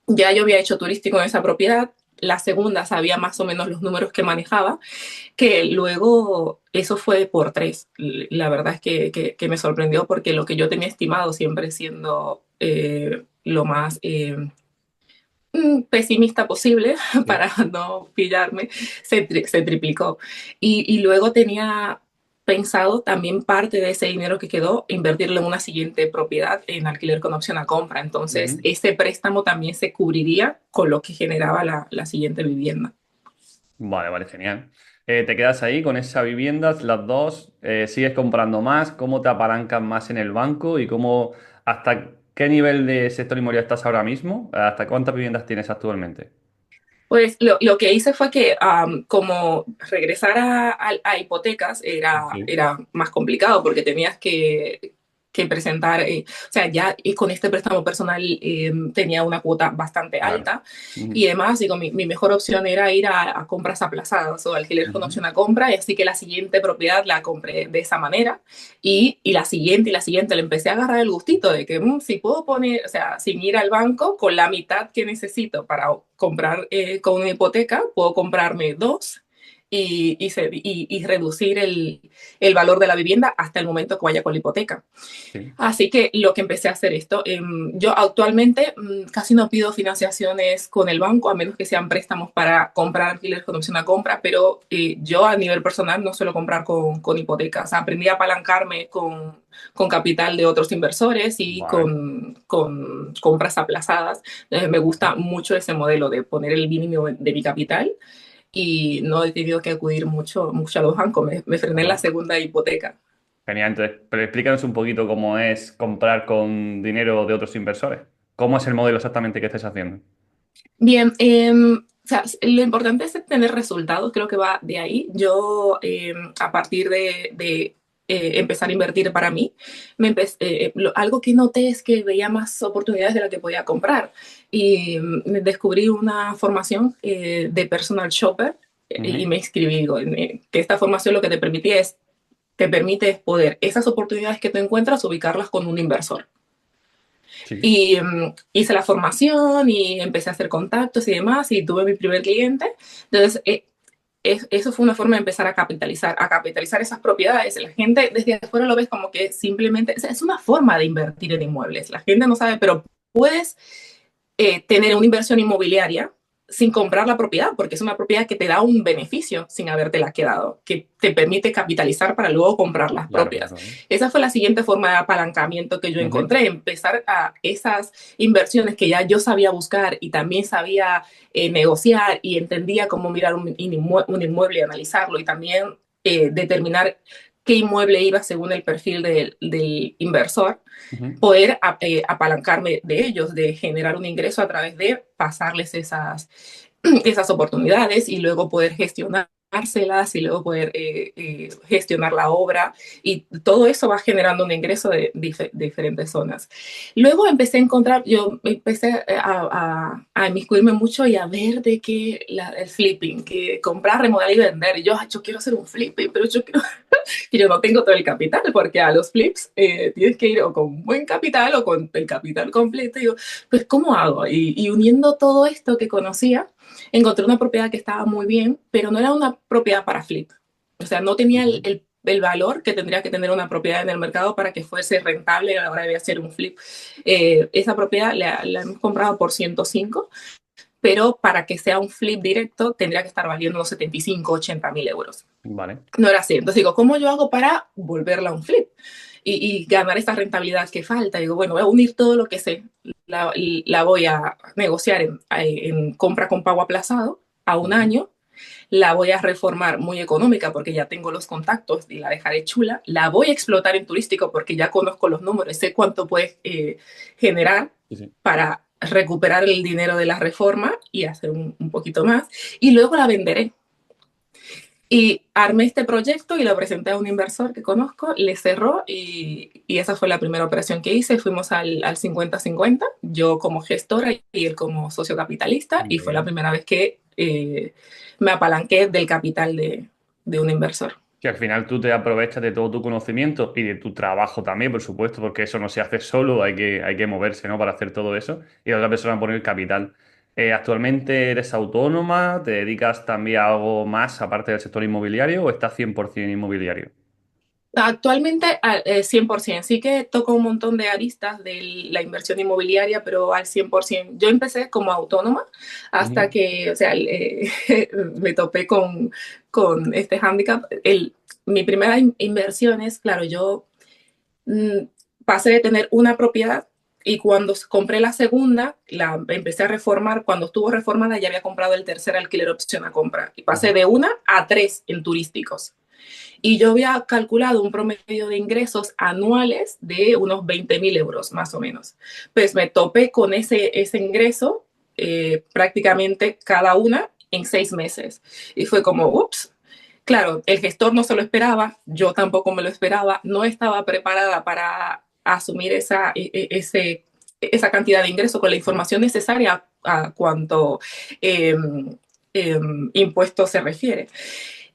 ya yo había hecho turístico en esa propiedad. La segunda sabía más o menos los números que manejaba, que luego eso fue por tres. La verdad es que me sorprendió porque lo que yo tenía estimado siempre siendo lo más pesimista posible Sí. para no pillarme, se triplicó. Y luego tenía pensado también parte de ese dinero que quedó invertirlo en una siguiente propiedad en alquiler con opción a compra. Entonces, Ujú. ese préstamo también se cubriría con lo que generaba la siguiente vivienda. Vale, vale, genial. Te quedas ahí con esa vivienda, las dos, sigues comprando más, cómo te apalancas más en el banco y cómo, hasta qué nivel de sector inmobiliario estás ahora mismo, hasta cuántas viviendas tienes actualmente. Pues lo que hice fue que como regresar a hipotecas Sí. era más complicado porque tenías que presentar, o sea, ya y con este préstamo personal tenía una cuota bastante Claro. alta Ujú. y además digo, mi mejor opción era ir a compras aplazadas o alquiler con Ujú. opción a compra y así que la siguiente propiedad la compré de esa manera y la siguiente le empecé a agarrar el gustito de que si puedo poner, o sea, sin ir al banco, con la mitad que necesito para comprar con una hipoteca, puedo comprarme dos y reducir el valor de la vivienda hasta el momento que vaya con la hipoteca. Sí. Así que lo que empecé a hacer esto, yo actualmente casi no pido financiaciones con el banco, a menos que sean préstamos para comprar alquiler con opción a compra, pero yo a nivel personal no suelo comprar con hipotecas. Aprendí a apalancarme con capital de otros inversores y Vale. con compras aplazadas. Me gusta mucho ese modelo de poner el mínimo de mi capital y no he tenido que acudir mucho a los bancos. Me frené en la Ajá. segunda hipoteca. Genial, entonces, pero explícanos un poquito cómo es comprar con dinero de otros inversores. ¿Cómo es el modelo exactamente que estés haciendo? Bien, o sea, lo importante es tener resultados, creo que va de ahí. Yo, a partir de empezar a invertir para mí, algo que noté es que veía más oportunidades de las que podía comprar y descubrí una formación de personal shopper y Ujú. me inscribí. Digo, que esta formación lo que te permite es poder esas oportunidades que te encuentras ubicarlas con un inversor. Sí. Y hice la formación y empecé a hacer contactos y demás y tuve mi primer cliente. Entonces, eso fue una forma de empezar a capitalizar esas propiedades. La gente desde afuera lo ves como que simplemente, o sea, es una forma de invertir en inmuebles. La gente no sabe, pero puedes tener una inversión inmobiliaria sin comprar la propiedad, porque es una propiedad que te da un beneficio sin habértela quedado, que te permite capitalizar para luego comprar las Claro, propias. claro. Esa fue la siguiente forma de apalancamiento que yo Ujú. encontré, empezar a esas inversiones que ya yo sabía buscar y también sabía negociar y entendía cómo mirar un inmueble y analizarlo y también determinar qué inmueble iba según el perfil del inversor, Ujú. poder apalancarme de ellos, de generar un ingreso a través de pasarles esas oportunidades y luego poder gestionárselas y luego poder gestionar la obra y todo eso va generando un ingreso de diferentes zonas. Luego empecé a encontrar, yo empecé a inmiscuirme mucho y a ver de qué el flipping, que comprar, remodelar y vender. Y yo quiero hacer un flipping, pero yo quiero y yo no tengo todo el capital, porque a los flips tienes que ir o con buen capital o con el capital completo. Y yo, pues, ¿cómo hago? Y uniendo todo esto que conocía, encontré una propiedad que estaba muy bien, pero no era una propiedad para flip. O sea, no tenía Ujú. el valor que tendría que tener una propiedad en el mercado para que fuese rentable a la hora de hacer un flip. Esa propiedad la hemos comprado por 105, pero para que sea un flip directo tendría que estar valiendo unos 75, 80 mil euros. Vale. No era así. Entonces digo, ¿cómo yo hago para volverla a un flip? Y ganar esta rentabilidad que falta. Digo, bueno, voy a unir todo lo que sé. La voy a negociar en compra con pago aplazado a un Ujú. año la voy a reformar muy económica porque ya tengo los contactos y la dejaré chula, la voy a explotar en turístico porque ya conozco los números, sé cuánto puedes generar Sí, sí. para recuperar el dinero de la reforma y hacer un poquito más, y luego la venderé. Y armé este proyecto y lo presenté a un inversor que conozco, le cerró y esa fue la primera operación que hice. Fuimos al 50-50, yo como gestora y él como socio capitalista, y Muy fue la bien. primera vez que me apalanqué del capital de un inversor. Que al final tú te aprovechas de todo tu conocimiento y de tu trabajo también, por supuesto, porque eso no se hace solo, hay que moverse, ¿no? Para hacer todo eso. Y la otra persona pone el capital. ¿Actualmente eres autónoma? ¿Te dedicas también a algo más aparte del sector inmobiliario o estás 100% inmobiliario? Actualmente 100%, sí que toco un montón de aristas de la inversión inmobiliaria, pero al 100%. Yo empecé como autónoma hasta Ujú. que, o sea, me topé con este hándicap. Mi primera inversión es, claro, yo mm, pasé de tener una propiedad y cuando compré la segunda, la empecé a reformar. Cuando estuvo reformada ya había comprado el tercer alquiler opción a compra y pasé Ujú. de una a tres en turísticos. Y yo había calculado un promedio de ingresos anuales de unos 20.000 euros, más o menos. Pues me topé con ese ingreso prácticamente cada una en 6 meses. Y fue como, ups. Claro, el gestor no se lo esperaba, yo tampoco me lo esperaba, no estaba preparada para asumir esa cantidad de ingresos con la información necesaria a cuanto eh, impuesto se refiere.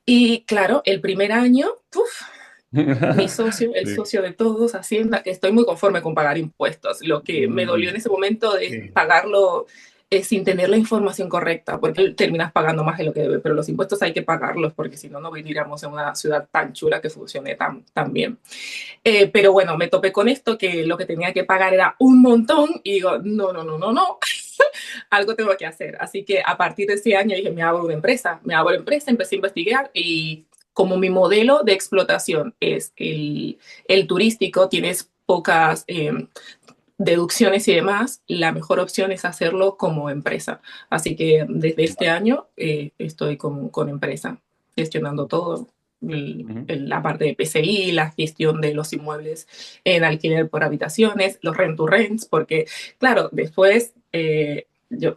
Y claro, el primer año, uf, mi socio, el Sí. socio de todos, Hacienda, que estoy muy conforme con pagar impuestos. Lo que me dolió en Mm, ese momento es sí. pagarlo sin tener la información correcta, porque terminas pagando más de lo que debe, pero los impuestos hay que pagarlos, porque si no, no viviríamos en una ciudad tan chula que funcione tan bien. Pero bueno, me topé con esto, que lo que tenía que pagar era un montón, y digo, no, no, no, no, no, algo tengo que hacer. Así que a partir de ese año dije, me abro una empresa, empecé a investigar y como mi modelo de explotación es el turístico, tienes pocas deducciones y demás, la mejor opción es hacerlo como empresa. Así que desde este Vale. año estoy con empresa, gestionando todo. Ujú. La parte de PCI, la gestión de los inmuebles en alquiler por habitaciones, los rent to rents, porque claro, después yo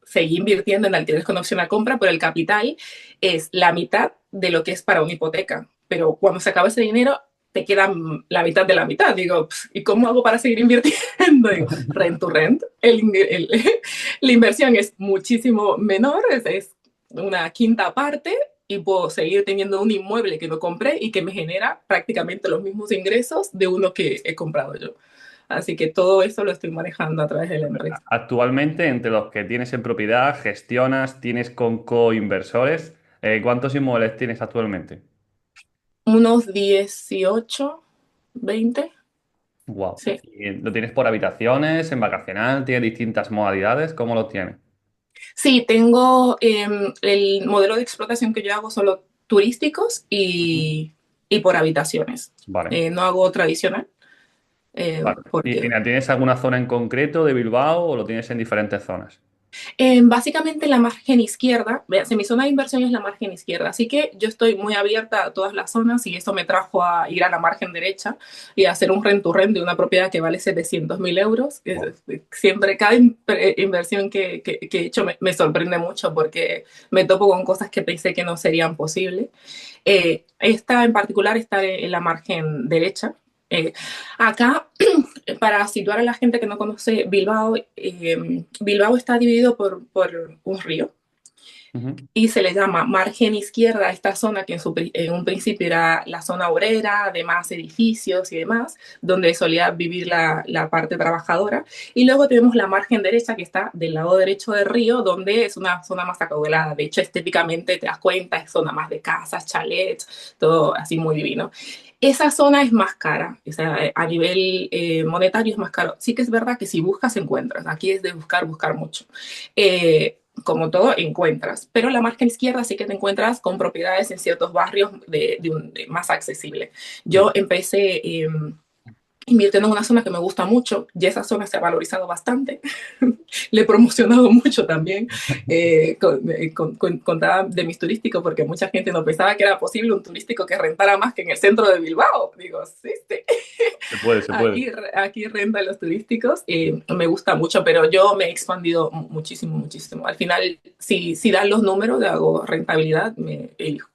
seguí invirtiendo en alquileres con opción a compra, pero el capital es la mitad de lo que es para una hipoteca. Pero cuando se acaba ese dinero, te queda la mitad de la mitad. Digo, ¿y cómo hago para seguir invirtiendo? Digo, rent to rent. La inversión es muchísimo menor, es una quinta parte y puedo seguir teniendo un inmueble que no compré y que me genera prácticamente los mismos ingresos de uno que he comprado yo. Así que todo eso lo estoy manejando a través de la empresa. Actualmente, entre los que tienes en propiedad, gestionas, tienes con coinversores, ¿cuántos inmuebles tienes actualmente? Unos 18, 20, Wow. sí. ¿Lo tienes por habitaciones, en vacacional? ¿Tienes distintas modalidades? ¿Cómo lo tienes? Sí, tengo el modelo de explotación que yo hago solo turísticos Ujú. y por habitaciones. Vale. No hago tradicional Vale. ¿Y porque tienes alguna zona en concreto de Bilbao o lo tienes en diferentes zonas? básicamente la margen izquierda, mi zona de inversión es la margen izquierda, así que yo estoy muy abierta a todas las zonas y eso me trajo a ir a la margen derecha y a hacer un rent to rent de una propiedad que vale 700.000 euros. Wow. Siempre cada inversión que he hecho me sorprende mucho porque me topo con cosas que pensé que no serían posibles. Esta en particular está en la margen derecha. Eh, Acá, para situar a la gente que no conoce Bilbao, Bilbao está dividido por un río Ujú. y se le llama margen izquierda a esta zona que en un principio era la zona obrera, de más edificios y demás, donde solía vivir la parte trabajadora. Y luego tenemos la margen derecha que está del lado derecho del río, donde es una zona más acaudalada. De hecho, estéticamente te das cuenta, es zona más de casas, chalets, todo así muy divino. Esa zona es más cara, o sea, a nivel monetario es más caro. Sí que es verdad que si buscas, encuentras. Aquí es de buscar, buscar mucho. Como todo, encuentras. Pero la margen izquierda sí que te encuentras con propiedades en ciertos barrios de más accesible. Yo Sí. empecé invirtiendo en una zona que me gusta mucho, y esa zona se ha valorizado bastante. Le he promocionado mucho también, contaba de mis turísticos, porque mucha gente no pensaba que era posible un turístico que rentara más que en el centro de Bilbao. Digo, sí, sí. Se puede, se puede. Aquí rentan los turísticos, me gusta mucho, pero yo me he expandido muchísimo, muchísimo. Al final, si dan los números, hago rentabilidad,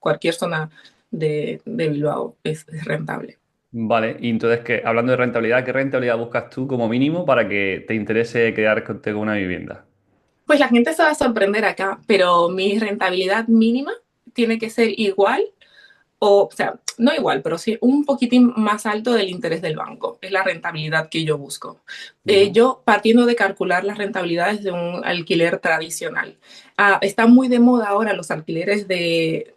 cualquier zona de Bilbao es rentable. Vale, y entonces, hablando de rentabilidad, ¿qué rentabilidad buscas tú como mínimo para que te interese quedarte con una vivienda? Pues la gente se va a sorprender acá, pero mi rentabilidad mínima tiene que ser igual, o sea, no igual, pero sí un poquitín más alto del interés del banco. Es la rentabilidad que yo busco. Ujú. Yo partiendo de calcular las rentabilidades de un alquiler tradicional. Está muy de moda ahora los alquileres de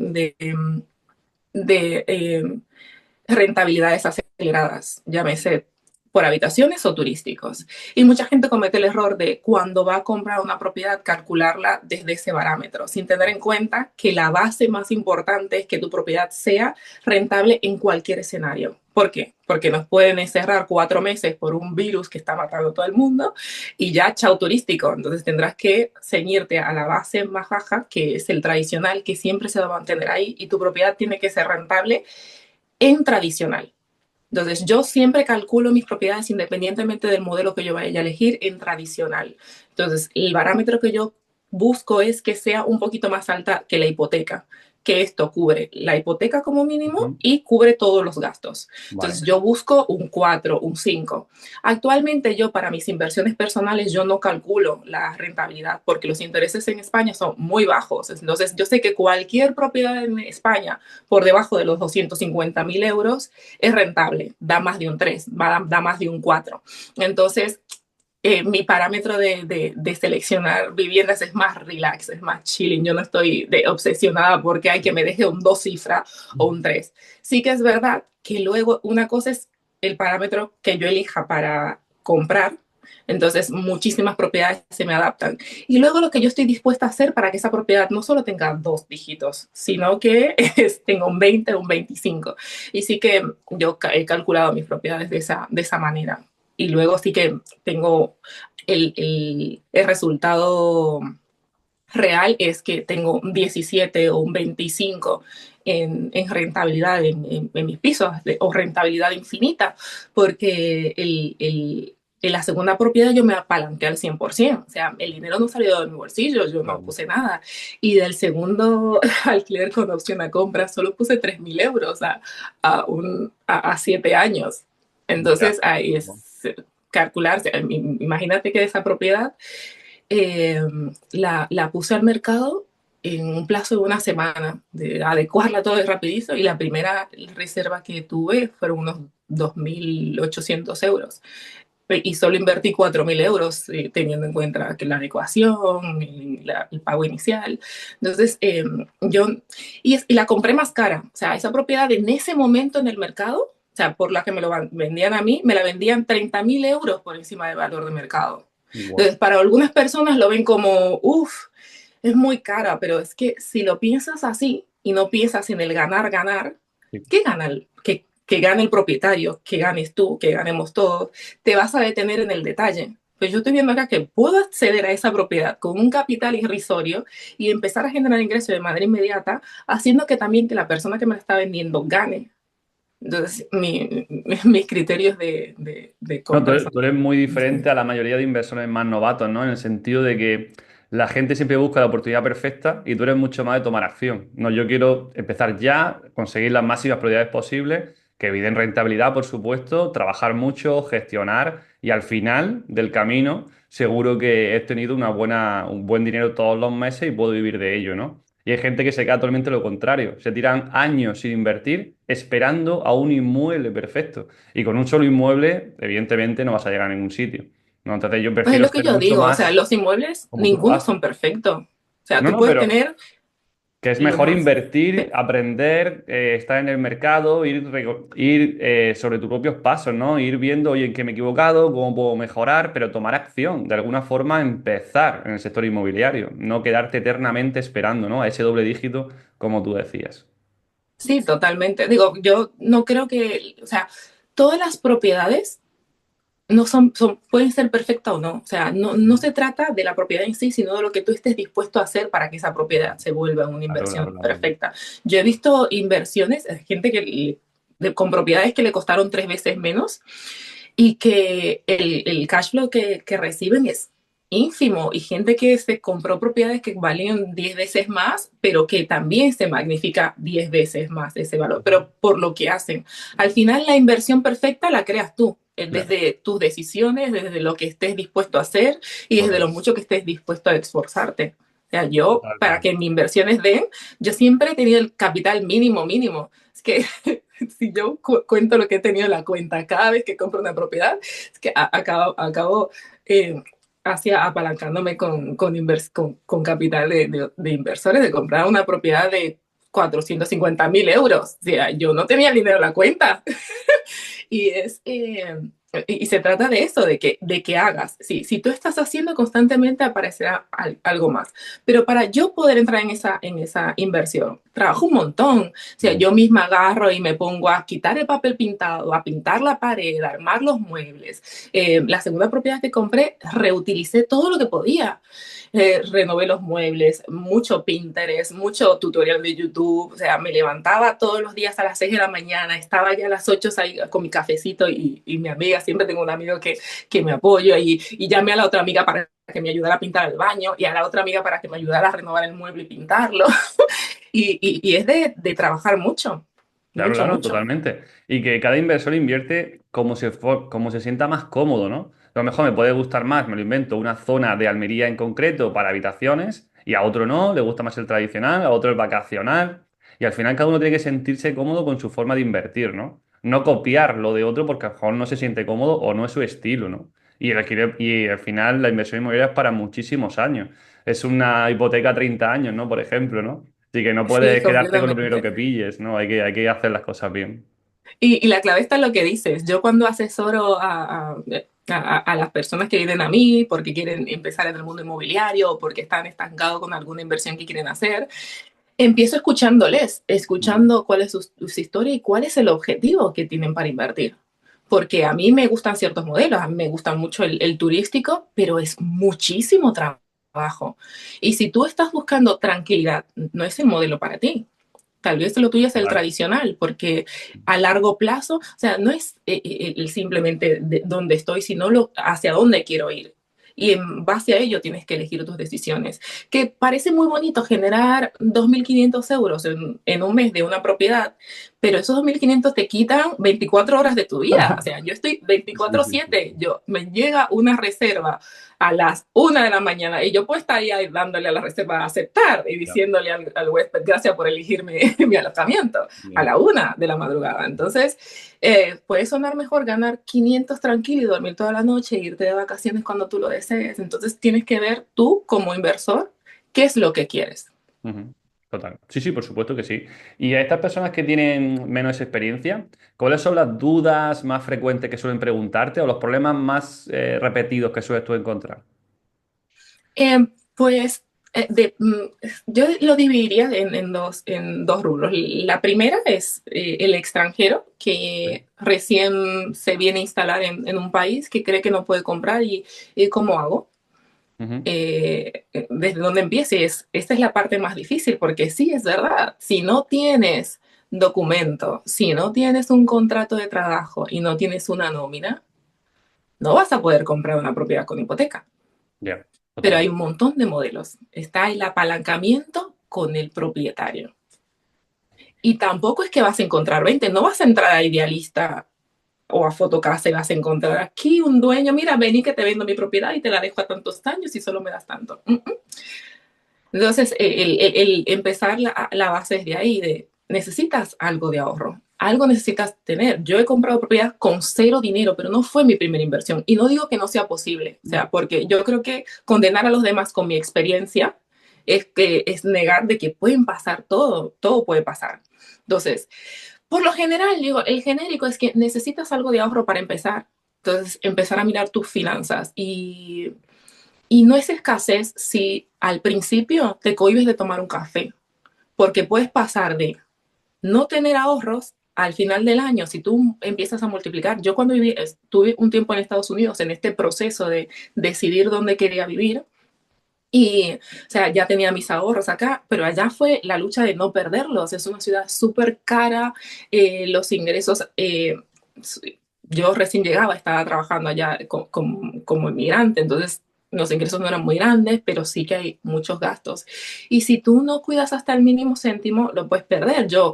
rentabilidades aceleradas, llámese por habitaciones o turísticos. Y mucha gente comete el error de cuando va a comprar una propiedad calcularla desde ese parámetro, sin tener en cuenta que la base más importante es que tu propiedad sea rentable en cualquier escenario. ¿Por qué? Porque nos pueden encerrar 4 meses por un virus que está matando a todo el mundo y ya chao turístico. Entonces tendrás que ceñirte a la base más baja, que es el tradicional, que siempre se va a mantener ahí y tu propiedad tiene que ser rentable en tradicional. Entonces, yo siempre calculo mis propiedades independientemente del modelo que yo vaya a elegir en tradicional. Entonces, el parámetro que yo busco es que sea un poquito más alta que la hipoteca, que esto cubre la hipoteca como mínimo Ujú. y cubre todos los gastos. Vale. Entonces, yo busco un 4, un 5. Actualmente yo para mis inversiones personales yo no calculo la rentabilidad porque los intereses en España son muy bajos. Entonces, yo sé que cualquier propiedad en España por debajo de los 250.000 euros es rentable, da más de un 3, da más de un 4. Entonces, mi parámetro de seleccionar viviendas es más relax, es más chilling. Yo no estoy obsesionada porque hay que me deje un 2 cifra o un 3. Sí que es verdad que luego una cosa es el parámetro que yo elija para comprar. Entonces, muchísimas propiedades se me adaptan. Y luego lo que yo estoy dispuesta a hacer para que esa propiedad no solo tenga 2 dígitos, sino que tenga un 20 o un 25. Y sí que yo he calculado mis propiedades de esa manera. Y luego sí que tengo el resultado real es que tengo un 17 o un 25 en rentabilidad en mis pisos o rentabilidad infinita, porque en la segunda propiedad yo me apalanqué al 100%, o sea, el dinero no salió de mi bolsillo, yo no Claro. puse nada. Y del segundo alquiler con opción a compra solo puse 3.000 euros a 7 años. Ya. Entonces, ahí es calcular, imagínate que de esa propiedad eh, la puse al mercado en un plazo de una semana, de adecuarla todo de rapidito, y la primera reserva que tuve fueron unos 2.800 euros. Y solo invertí 4.000 euros, teniendo en cuenta que la adecuación, el pago inicial. Entonces, y la compré más cara. O sea, esa propiedad en ese momento en el mercado, o sea, por la que me lo vendían a mí, me la vendían 30.000 euros por encima del valor de mercado. Igual. Entonces, para algunas personas lo ven como, uff, es muy cara, pero es que si lo piensas así y no piensas en el ganar, ganar, Sí. ¿qué gana que gane el propietario, que ganes tú, que ganemos todos? Te vas a detener en el detalle. Pues yo estoy viendo acá que puedo acceder a esa propiedad con un capital irrisorio y empezar a generar ingresos de manera inmediata, haciendo que también que la persona que me la está vendiendo gane. Entonces, mis criterios de No, compra son tú eres muy diferente a distintos. la mayoría de inversores más novatos, ¿no? En el sentido de que la gente siempre busca la oportunidad perfecta y tú eres mucho más de tomar acción. No, yo quiero empezar ya, conseguir las máximas probabilidades posibles, que eviten rentabilidad, por supuesto, trabajar mucho, gestionar y al final del camino seguro que he tenido un buen dinero todos los meses y puedo vivir de ello, ¿no? Y hay gente que se queda totalmente lo contrario. Se tiran años sin invertir esperando a un inmueble perfecto. Y con un solo inmueble, evidentemente, no vas a llegar a ningún sitio, ¿no? Entonces yo Pues es prefiero lo que ser yo mucho digo, o sea, más los inmuebles, como tú lo ninguno haces. son perfectos. O sea, No, tú no, puedes pero tener que es lo mejor más... invertir, aprender, estar en el mercado, ir sobre tus propios pasos, ¿no? Ir viendo, oye, en qué me he equivocado, cómo puedo mejorar, pero tomar acción, de alguna forma empezar en el sector inmobiliario, no quedarte eternamente esperando, ¿no? A ese doble dígito, como tú decías. Sí, totalmente. Digo, yo no creo que, o sea, todas las propiedades no pueden ser perfectas o no. O sea, no se trata de la propiedad en sí, sino de lo que tú estés dispuesto a hacer para que esa propiedad se vuelva una Claro, claro, inversión claro. perfecta. Yo he visto inversiones, gente con propiedades que le costaron 3 veces menos y que el cash flow que reciben es ínfimo, y gente que se compró propiedades que valían 10 veces más, pero que también se magnifica 10 veces más ese valor, Ujú. pero por lo que hacen. Al final la inversión perfecta la creas tú, Claro, desde tus decisiones, desde lo que estés dispuesto a hacer y desde lo total, mucho que estés dispuesto a esforzarte. O sea, yo, para totalmente. que mis inversiones den, yo siempre he tenido el capital mínimo, mínimo. Es que si yo cuento lo que he tenido en la cuenta cada vez que compro una propiedad, es que acabo eh, hacia apalancándome con capital de inversores, de comprar una propiedad de 450.000 euros. O sea, yo no tenía dinero en la cuenta. Y y se trata de eso, de que hagas. Si tú estás haciendo constantemente, aparecerá algo más. Pero para yo poder entrar en esa inversión, trabajo un montón. O sea, Mm. yo misma agarro y me pongo a quitar el papel pintado, a pintar la pared, a armar los muebles. La segunda propiedad que compré, reutilicé todo lo que podía. Renové los muebles, mucho Pinterest, mucho tutorial de YouTube. O sea, me levantaba todos los días a las 6 de la mañana, estaba ya a las 8 ahí con mi cafecito y mi amiga, siempre tengo un amigo que me apoya, y llamé a la otra amiga para que me ayudara a pintar el baño, y a la otra amiga para que me ayudara a renovar el mueble y pintarlo. Y es de trabajar mucho, Claro, mucho, claro, mucho. totalmente. Y que cada inversor invierte como se sienta más cómodo, ¿no? A lo mejor me puede gustar más, me lo invento, una zona de Almería en concreto para habitaciones y a otro no, le gusta más el tradicional, a otro el vacacional. Y al final cada uno tiene que sentirse cómodo con su forma de invertir, ¿no? No copiar lo de otro porque a lo mejor no se siente cómodo o no es su estilo, ¿no? Y al final la inversión inmobiliaria es para muchísimos años. Es una hipoteca a 30 años, ¿no? Por ejemplo, ¿no? Así que no Sí, puedes quedarte con lo primero completamente. que pilles, ¿no? Hay que hacer las cosas bien. Y la clave está en lo que dices. Yo cuando asesoro a las personas que vienen a mí porque quieren empezar en el mundo inmobiliario o porque están estancados con alguna inversión que quieren hacer, empiezo escuchándoles, Ujú. escuchando cuál es su historia y cuál es el objetivo que tienen para invertir. Porque a mí me gustan ciertos modelos, a mí me gusta mucho el turístico, pero es muchísimo trabajo. Y si tú estás buscando tranquilidad, no es el modelo para ti. Tal vez lo tuyo es el Total. tradicional, porque a largo plazo, o sea, no es simplemente de dónde estoy, sino hacia dónde quiero ir. Y en base a ello tienes que elegir tus decisiones. Que parece muy bonito generar 2.500 euros en un mes de una propiedad, pero esos 2.500 te quitan 24 horas de tu vida. O sea, yo estoy Sí, sí, sí, 24/7, sí. me llega una reserva a las 1 de la mañana y yo puedo estar ahí dándole a la reserva a aceptar y Ya, diciéndole al huésped gracias por elegirme mi alojamiento a ya. la 1 de la madrugada. Entonces, puede sonar mejor ganar 500 tranquilo y dormir toda la noche e irte de vacaciones cuando tú lo desees. Entonces, tienes que ver tú como inversor qué es lo que quieres. Ujú. Total. Sí, sí, por supuesto que sí. Y a estas personas que tienen menos experiencia, ¿cuáles son las dudas más frecuentes que suelen preguntarte o los problemas más repetidos que sueles tú encontrar? Pues yo lo dividiría en dos rubros. La primera es el extranjero Sí. que recién se viene a instalar en un país, que cree que no puede comprar y ¿cómo hago? Ujú. Desde dónde empiece. Esta es la parte más difícil, porque sí, es verdad, si no tienes documento, si no tienes un contrato de trabajo y no tienes una nómina, no vas a poder comprar una propiedad con hipoteca. Ya, Pero hay totalmente. un montón de modelos. Está el apalancamiento con el propietario. Y tampoco es que vas a encontrar 20, no vas a entrar a Idealista o a Fotocasa y vas a encontrar aquí un dueño, mira, vení que te vendo mi propiedad y te la dejo a tantos años y solo me das tanto. Entonces, el empezar la base es de ahí, de necesitas algo de ahorro, algo necesitas tener. Yo he comprado propiedad con cero dinero, pero no fue mi primera inversión. Y no digo que no sea posible, o sea, porque yo creo que condenar a los demás con mi experiencia es negar de que pueden pasar todo, todo puede pasar. Entonces, por lo general, digo, el genérico es que necesitas algo de ahorro para empezar. Entonces, empezar a mirar tus finanzas y no es escasez si al principio te cohibes de tomar un café, porque puedes pasar de no tener ahorros al final del año, si tú empiezas a multiplicar, yo cuando viví, estuve un tiempo en Estados Unidos en este proceso de decidir dónde quería vivir, y, o sea, ya tenía mis ahorros acá, pero allá fue la lucha de no perderlos. Es una ciudad súper cara, los ingresos, yo recién llegaba, estaba trabajando allá como inmigrante, entonces los ingresos no eran muy grandes, pero sí que hay muchos gastos. Y si tú no cuidas hasta el mínimo céntimo, lo puedes perder. Yo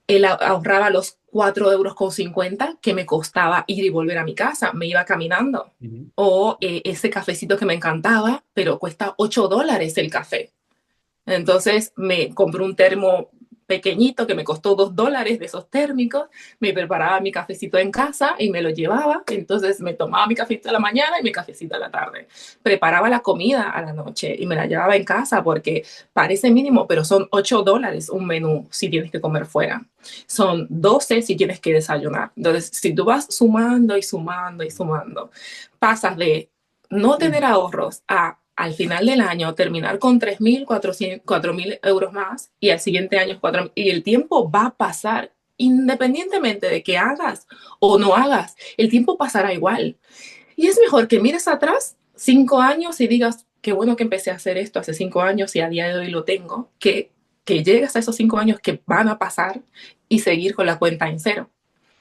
él ahorraba los 4,50 € que me costaba ir y volver a mi casa. Me iba caminando. Ujú. O ese cafecito que me encantaba, pero cuesta $8 el café. Entonces me compré un termo pequeñito que me costó $2 de esos térmicos, me preparaba mi cafecito en casa y me lo llevaba, entonces me tomaba mi cafecito a la mañana y mi cafecito a la tarde. Preparaba la comida a la noche y me la llevaba en casa porque parece mínimo, pero son $8 un menú si tienes que comer fuera. Son 12 si tienes que desayunar. Entonces, si tú vas sumando y sumando y sumando, pasas de no tener ahorros a al final del año terminar con 4.000 € más y al siguiente año 4.000, y el tiempo va a pasar independientemente de que hagas o no hagas, el tiempo pasará igual. Y es mejor que mires atrás 5 años y digas, qué bueno que empecé a hacer esto hace 5 años y a día de hoy lo tengo, que llegues a esos 5 años que van a pasar y seguir con la cuenta en cero.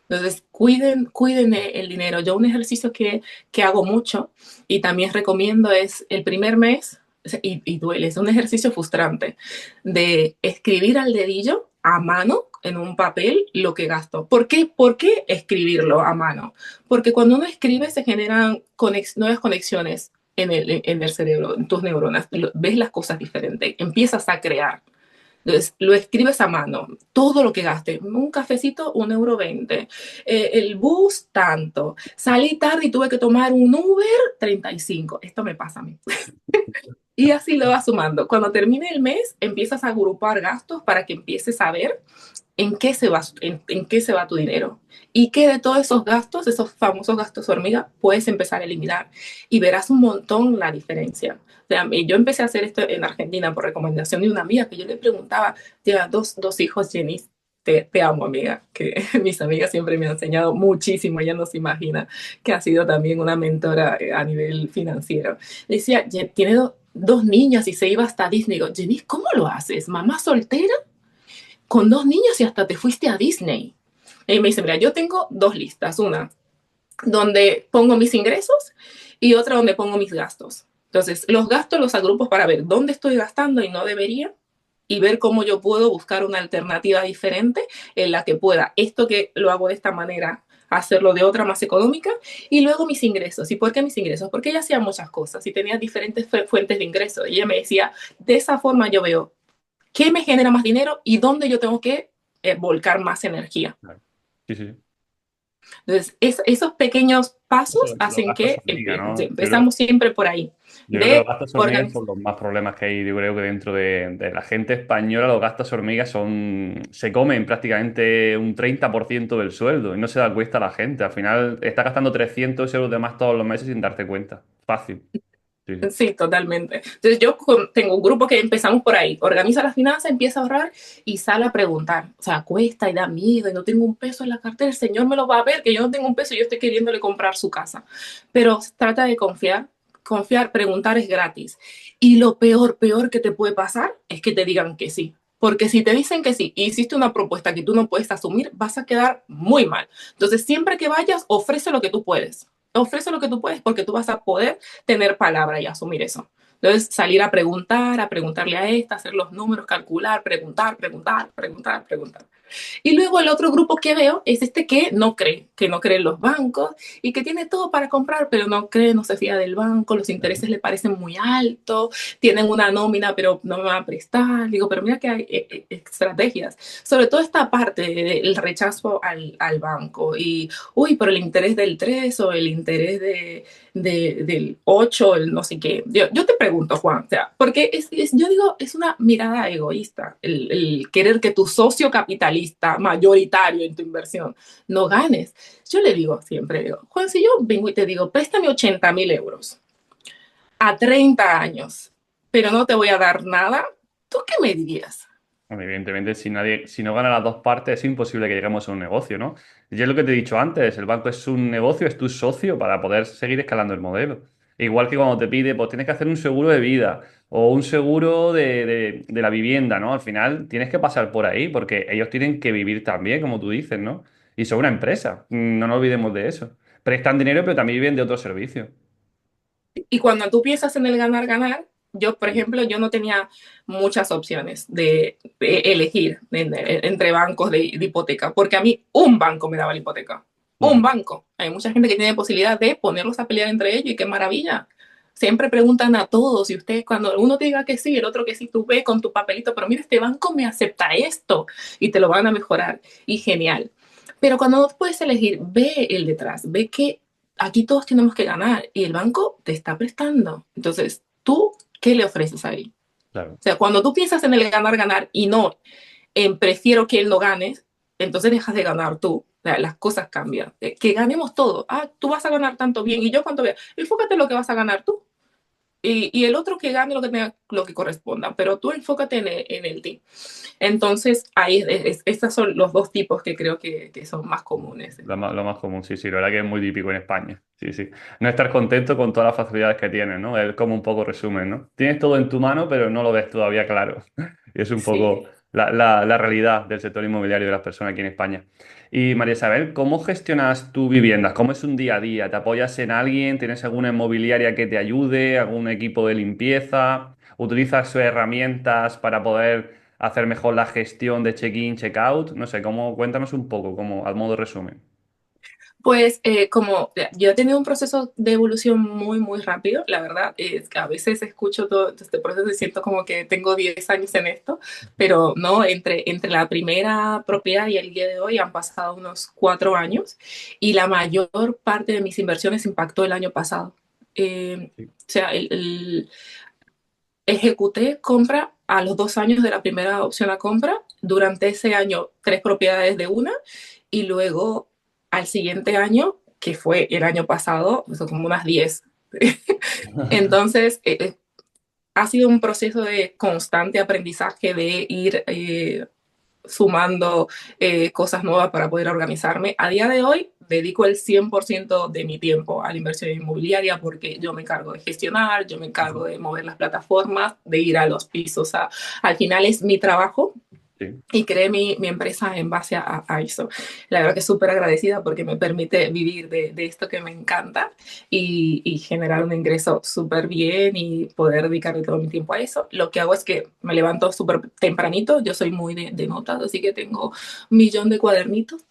Entonces, cuiden el dinero. Yo un ejercicio que hago mucho y también recomiendo es el primer mes, y duele, es un ejercicio frustrante, de escribir al dedillo, a mano, en un papel, lo que gasto. ¿Por qué escribirlo a mano? Porque cuando uno escribe se generan nuevas conexiones en el cerebro, en tus neuronas, ves las cosas diferentes, empiezas a crear. Entonces, lo escribes a mano, todo lo que gaste. Un cafecito, 1,20 €. El bus, tanto. Salí tarde y tuve que tomar un Uber, 35. Esto me pasa a mí. Y así lo vas sumando. Cuando termine el mes, empiezas a agrupar gastos para que empieces a ver en qué se va tu dinero. Y que de todos esos gastos, esos famosos gastos hormiga, puedes empezar a eliminar. Y verás un montón la diferencia. O sea, yo empecé a hacer esto en Argentina por recomendación de una amiga que yo le preguntaba, lleva dos hijos, Jenny, te amo, amiga, que mis amigas siempre me han enseñado muchísimo, ella no se imagina que ha sido también una mentora a nivel financiero. Le decía, tiene dos niñas y se iba hasta Disney. Digo, Jenny, ¿cómo lo haces? ¿Mamá soltera? Con dos niños y hasta te fuiste a Disney. Y me dice, mira, yo tengo dos listas, una donde pongo mis ingresos y otra donde pongo mis gastos. Entonces, los gastos los agrupo para ver dónde estoy gastando y no debería, y ver cómo yo puedo buscar una alternativa diferente en la que pueda esto que lo hago de esta manera, hacerlo de otra más económica, y luego mis ingresos. ¿Y por qué mis ingresos? Porque ella hacía muchas cosas y tenía diferentes fuentes de ingresos. Y ella me decía, de esa forma yo veo qué me genera más dinero y dónde yo tengo que volcar más energía. Claro. Sí, sí. Entonces, esos pequeños Eso, pasos los hacen gastos que hormiga, ¿no? empezamos siempre por ahí, Yo creo que los de gastos hormigas organizar. son los más problemas que hay. Yo creo que dentro de la gente española los gastos hormigas se comen prácticamente un 30% del sueldo y no se da cuenta la gente. Al final está gastando 300 € de más todos los meses sin darte cuenta. Fácil. Sí, sí. Sí, totalmente. Entonces yo tengo un grupo que empezamos por ahí, organiza las finanzas, empieza a ahorrar y sale a preguntar. O sea, cuesta y da miedo y no tengo un peso en la cartera, el señor me lo va a ver, que yo no tengo un peso y yo estoy queriéndole comprar su casa. Pero trata de confiar, preguntar es gratis. Y lo peor que te puede pasar es que te digan que sí. Porque si te dicen que sí y hiciste una propuesta que tú no puedes asumir, vas a quedar muy mal. Entonces, siempre que vayas, ofrece lo que tú puedes. Ofrece lo que tú puedes porque tú vas a poder tener palabra y asumir eso. Entonces, salir a preguntarle a esta, hacer los números, calcular, preguntar. Y luego el otro grupo que veo es este que no cree en los bancos y que tiene todo para comprar, pero no cree, no se fía del banco, los intereses le parecen muy altos, tienen una nómina, pero no me van a prestar. Digo, pero mira que hay estrategias, sobre todo esta parte del rechazo al banco y, uy, por el interés del 3 o el interés del 8, el no sé qué. Yo te pregunto, Juan, o sea, porque yo digo, es una mirada egoísta el querer que tu socio capitalista mayoritario en tu inversión no ganes. Yo le digo siempre, digo, Juan, si yo vengo y te digo, préstame 80.000 € a 30 años, pero no te voy a dar nada, ¿tú qué me dirías? Bueno, evidentemente, si no gana las dos partes, es imposible que lleguemos a un negocio, ¿no? Y es lo que te he dicho antes, el banco es un negocio, es tu socio para poder seguir escalando el modelo. Igual que cuando te pide, pues tienes que hacer un seguro de vida o un seguro de la vivienda, ¿no? Al final tienes que pasar por ahí porque ellos tienen que vivir también, como tú dices, ¿no? Y son una empresa, no nos olvidemos de eso. Prestan dinero, pero también viven de otros servicios. Y cuando tú piensas en el ganar, ganar, yo, por Sí. ejemplo, yo no tenía muchas opciones de elegir entre bancos de hipoteca, porque a mí un banco me daba la hipoteca. Un Ujú. banco. Hay mucha gente que tiene posibilidad de ponerlos a pelear entre ellos y qué maravilla. Siempre preguntan a todos y ustedes cuando uno te diga que sí, el otro que sí, tú ve con tu papelito, pero mira, este banco me acepta esto y te lo van a mejorar y genial. Pero cuando no puedes elegir, ve el detrás, ve que aquí todos tenemos que ganar y el banco te está prestando. Entonces, ¿tú qué le ofreces a él? Claro. O sea, cuando tú piensas en el ganar, ganar y no en prefiero que él no gane, entonces dejas de ganar tú. O sea, las cosas cambian. Que ganemos todo. Ah, tú vas a ganar tanto bien y yo cuánto bien. Enfócate en lo que vas a ganar tú. Y el otro que gane lo que, tenga, lo que corresponda, pero tú enfócate en el team. Entonces, ahí estos son los dos tipos que creo que son más comunes. Lo más común, sí, sí, la verdad que es muy típico en España. Sí, sí. No estar contento con todas las facilidades que tienes, ¿no? Es como un poco resumen, ¿no? Tienes todo en tu mano, pero no lo ves todavía claro. Y es un poco Sí. la realidad del sector inmobiliario de las personas aquí en España. Y María Isabel, ¿cómo gestionas tu viviendas? ¿Cómo es un día a día? ¿Te apoyas en alguien? ¿Tienes alguna inmobiliaria que te ayude? ¿Algún equipo de limpieza? ¿Utilizas herramientas para poder hacer mejor la gestión de check-in, check-out? No sé, cuéntanos un poco, como al modo resumen. Pues como yo he tenido un proceso de evolución muy, muy rápido, la verdad, es que a veces escucho todo este proceso y siento como que tengo 10 años en esto, pero no, entre la primera propiedad y el día de hoy han pasado unos 4 años y la mayor parte de mis inversiones impactó el año pasado. Sí. O sea, ejecuté compra a los 2 años de la primera opción a compra, durante ese año 3 propiedades de una y luego al siguiente año, que fue el año pasado, son como unas 10. Entonces, ha sido un proceso de constante aprendizaje, de ir sumando cosas nuevas para poder organizarme. A día de hoy dedico el 100% de mi tiempo a la inversión inmobiliaria porque yo me encargo de gestionar, yo me encargo de mover las plataformas, de ir a los pisos. Al final es mi trabajo Sí. y creé mi empresa en base a eso. La verdad que súper agradecida porque me permite vivir de esto que me encanta y generar un ingreso súper bien y poder dedicarle todo mi tiempo a eso. Lo que hago es que me levanto súper tempranito, yo soy muy de notas, así que tengo un millón de cuadernitos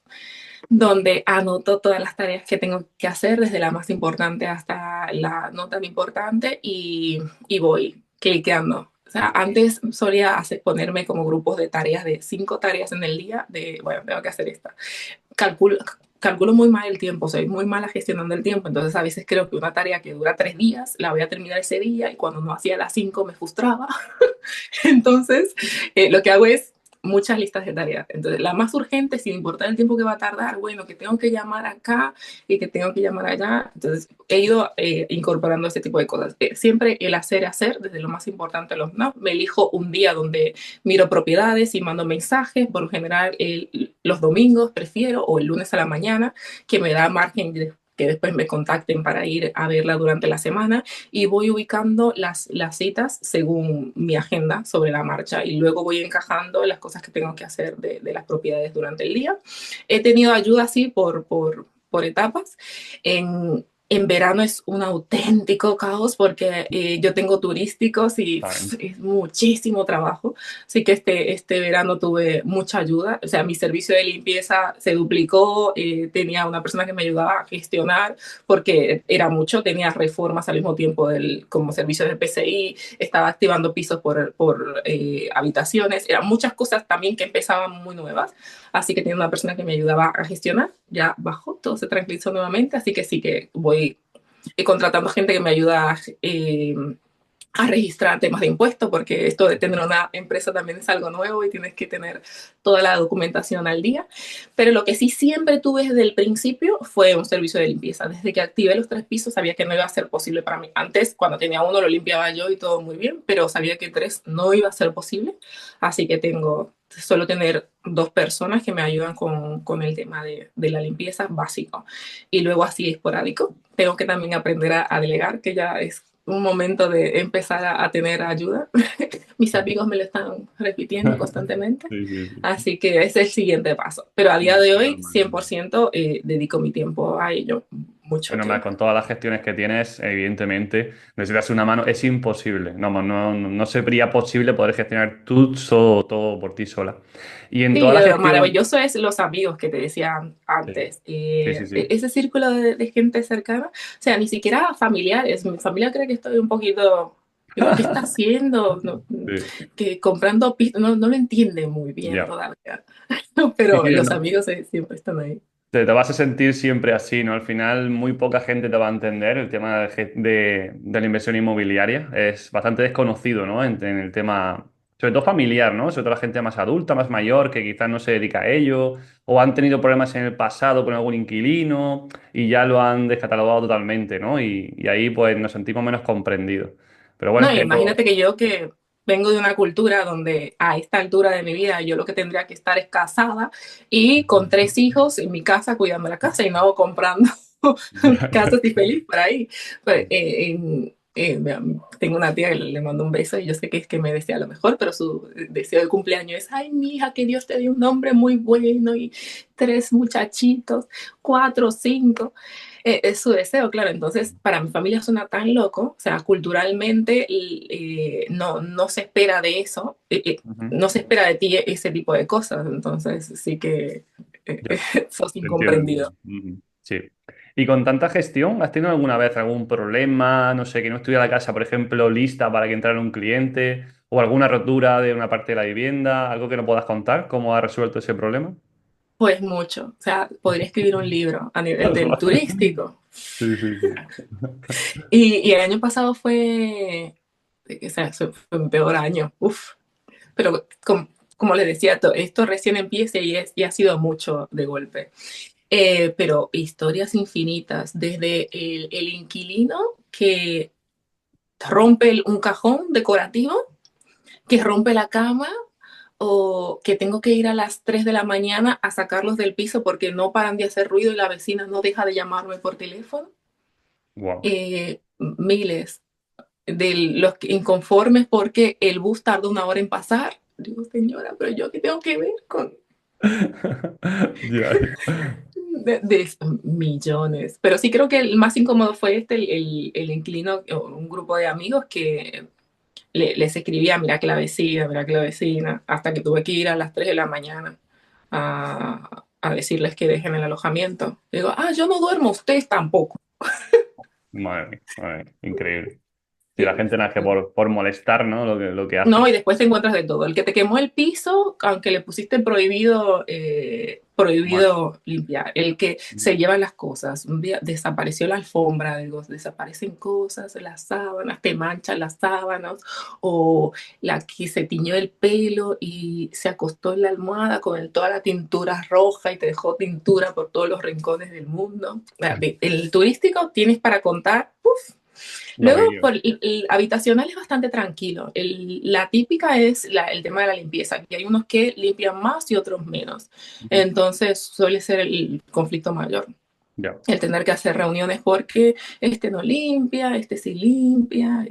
donde anoto todas las tareas que tengo que hacer, desde la más importante hasta la no tan importante, y voy cliqueando. O sea, antes solía ponerme como grupos de tareas de 5 tareas en el día, de, bueno, tengo que hacer esta. Calculo, calculo muy mal el tiempo, soy muy mala gestionando el tiempo, entonces a veces creo que una tarea que dura 3 días la voy a terminar ese día y cuando no hacía las 5 me frustraba. Entonces, lo que hago es muchas listas de tareas. Entonces, la más urgente, sin importar el tiempo que va a tardar, bueno, que tengo que llamar acá y que tengo que llamar allá. Entonces, he ido incorporando este tipo de cosas. Siempre el hacer, desde lo más importante, ¿no? Me elijo un día donde miro propiedades y mando mensajes. Por lo general, los domingos prefiero, o el lunes a la mañana, que me da margen de que después me contacten para ir a verla durante la semana y voy ubicando las citas según mi agenda sobre la marcha y luego voy encajando las cosas que tengo que hacer de las propiedades durante el día. He tenido ayuda así por etapas. En verano es un auténtico caos porque yo tengo turísticos y Vale. es muchísimo trabajo. Así que este verano tuve mucha ayuda. O sea, mi servicio de limpieza se duplicó. Tenía una persona que me ayudaba a gestionar porque era mucho. Tenía reformas al mismo tiempo como servicio de PCI. Estaba activando pisos por habitaciones. Eran muchas cosas también que empezaban muy nuevas. Así que tenía una persona que me ayudaba a gestionar. Ya bajó, todo se tranquilizó nuevamente. Así que sí que voy contratando gente que me ayuda a registrar temas de impuestos, porque esto de tener una empresa también es algo nuevo y tienes que tener toda la documentación al día. Pero lo que sí siempre tuve desde el principio fue un servicio de limpieza. Desde que activé los 3 pisos sabía que no iba a ser posible para mí. Antes, cuando tenía uno, lo limpiaba yo y todo muy bien, pero sabía que 3 no iba a ser posible. Así que suelo tener 2 personas que me ayudan con el tema de la limpieza básico. Y luego así esporádico. Tengo que también aprender a delegar, que ya es un momento de empezar a tener ayuda. Mis amigos me lo están repitiendo constantemente, Sí, sí, sí. así que ese es el siguiente paso. Pero a día de hoy, Normal, normal. 100% dedico mi tiempo a ello, mucho Bueno, más tiempo. con todas las gestiones que tienes, evidentemente, necesitas una mano, es imposible. No sería posible poder gestionar tú todo por ti sola. Y en toda Sí, la lo gestión. maravilloso es los amigos que te decía Sí, antes, sí, sí, sí. ese círculo de gente cercana, o sea, ni siquiera familiares. Mi familia cree que estoy un poquito, digo, ¿qué está haciendo? No, Sí, que comprando pistas, no, no lo entiende muy bien ya. todavía, Sí, pero sí, los no. amigos siempre están ahí. Te vas a sentir siempre así, ¿no? Al final, muy poca gente te va a entender el tema de la inversión inmobiliaria. Es bastante desconocido, ¿no? En el tema, sobre todo familiar, ¿no? Sobre todo la gente más adulta, más mayor, que quizás no se dedica a ello, o han tenido problemas en el pasado con algún inquilino y ya lo han descatalogado totalmente, ¿no? Y ahí, pues, nos sentimos menos comprendidos. Pero bueno, No, es que imagínate que yo que vengo de una cultura donde a esta altura de mi vida yo lo que tendría que estar es casada y con 3 hijos en mi casa cuidando la casa y no comprando casas y feliz por ahí. Pues, tengo una tía que le mando un beso y yo sé que es que me desea lo mejor, pero su deseo de cumpleaños es, ay, mi hija, que Dios te dé un hombre muy bueno y 3 muchachitos, 4, 5 es su deseo, claro. Entonces, para mi familia suena tan loco, o sea, culturalmente no, no se espera de eso, Ujú. no se espera de ti ese tipo de cosas. Entonces, sí que Ya. sos Entiendo. incomprendido. Ujú. Sí. Y con tanta gestión, ¿has tenido alguna vez algún problema? No sé, que no estuviera la casa, por ejemplo, lista para que entrara un cliente, o alguna rotura de una parte de la vivienda, algo que no puedas contar, ¿cómo has resuelto ese problema? Pues mucho, o sea, podría escribir un libro a nivel del turístico. Sí, sí, sí. Y el año pasado o sea, fue mi peor año, uf, pero como les decía, esto recién empieza y ha sido mucho de golpe. Pero historias infinitas, desde el inquilino que rompe un cajón decorativo, que rompe la cama, o que tengo que ir a las 3 de la mañana a sacarlos del piso porque no paran de hacer ruido y la vecina no deja de llamarme por teléfono. Wow. Miles de los inconformes porque el bus tarda 1 hora en pasar. Digo, señora, pero yo qué tengo que ver con Ya. de millones. Pero sí creo que el más incómodo fue el inquilino, un grupo de amigos que les escribía, mira que la vecina, hasta que tuve que ir a las 3 de la mañana a decirles que dejen el alojamiento. Digo, yo no duermo, ustedes tampoco. Madre mía, increíble. Si la Sí, gente nace por molestar, ¿no? Lo que no, hace. y después te encuentras de todo. El que te quemó el piso, aunque le pusiste prohibido, Madre. prohibido limpiar. El que se lleva las cosas. Un día desapareció la alfombra, digo, desaparecen cosas, las sábanas, te manchan las sábanas. O la que se tiñó el pelo y se acostó en la almohada con toda la tintura roja y te dejó tintura por todos los rincones del mundo. El turístico tienes para contar. Uf. Lo que Luego, quiero. el habitacional es bastante tranquilo. La típica es el tema de la limpieza, que hay unos que limpian más y otros menos. Ujú. Entonces, suele ser el conflicto mayor, Ya. el tener que hacer reuniones porque este no limpia, este sí limpia.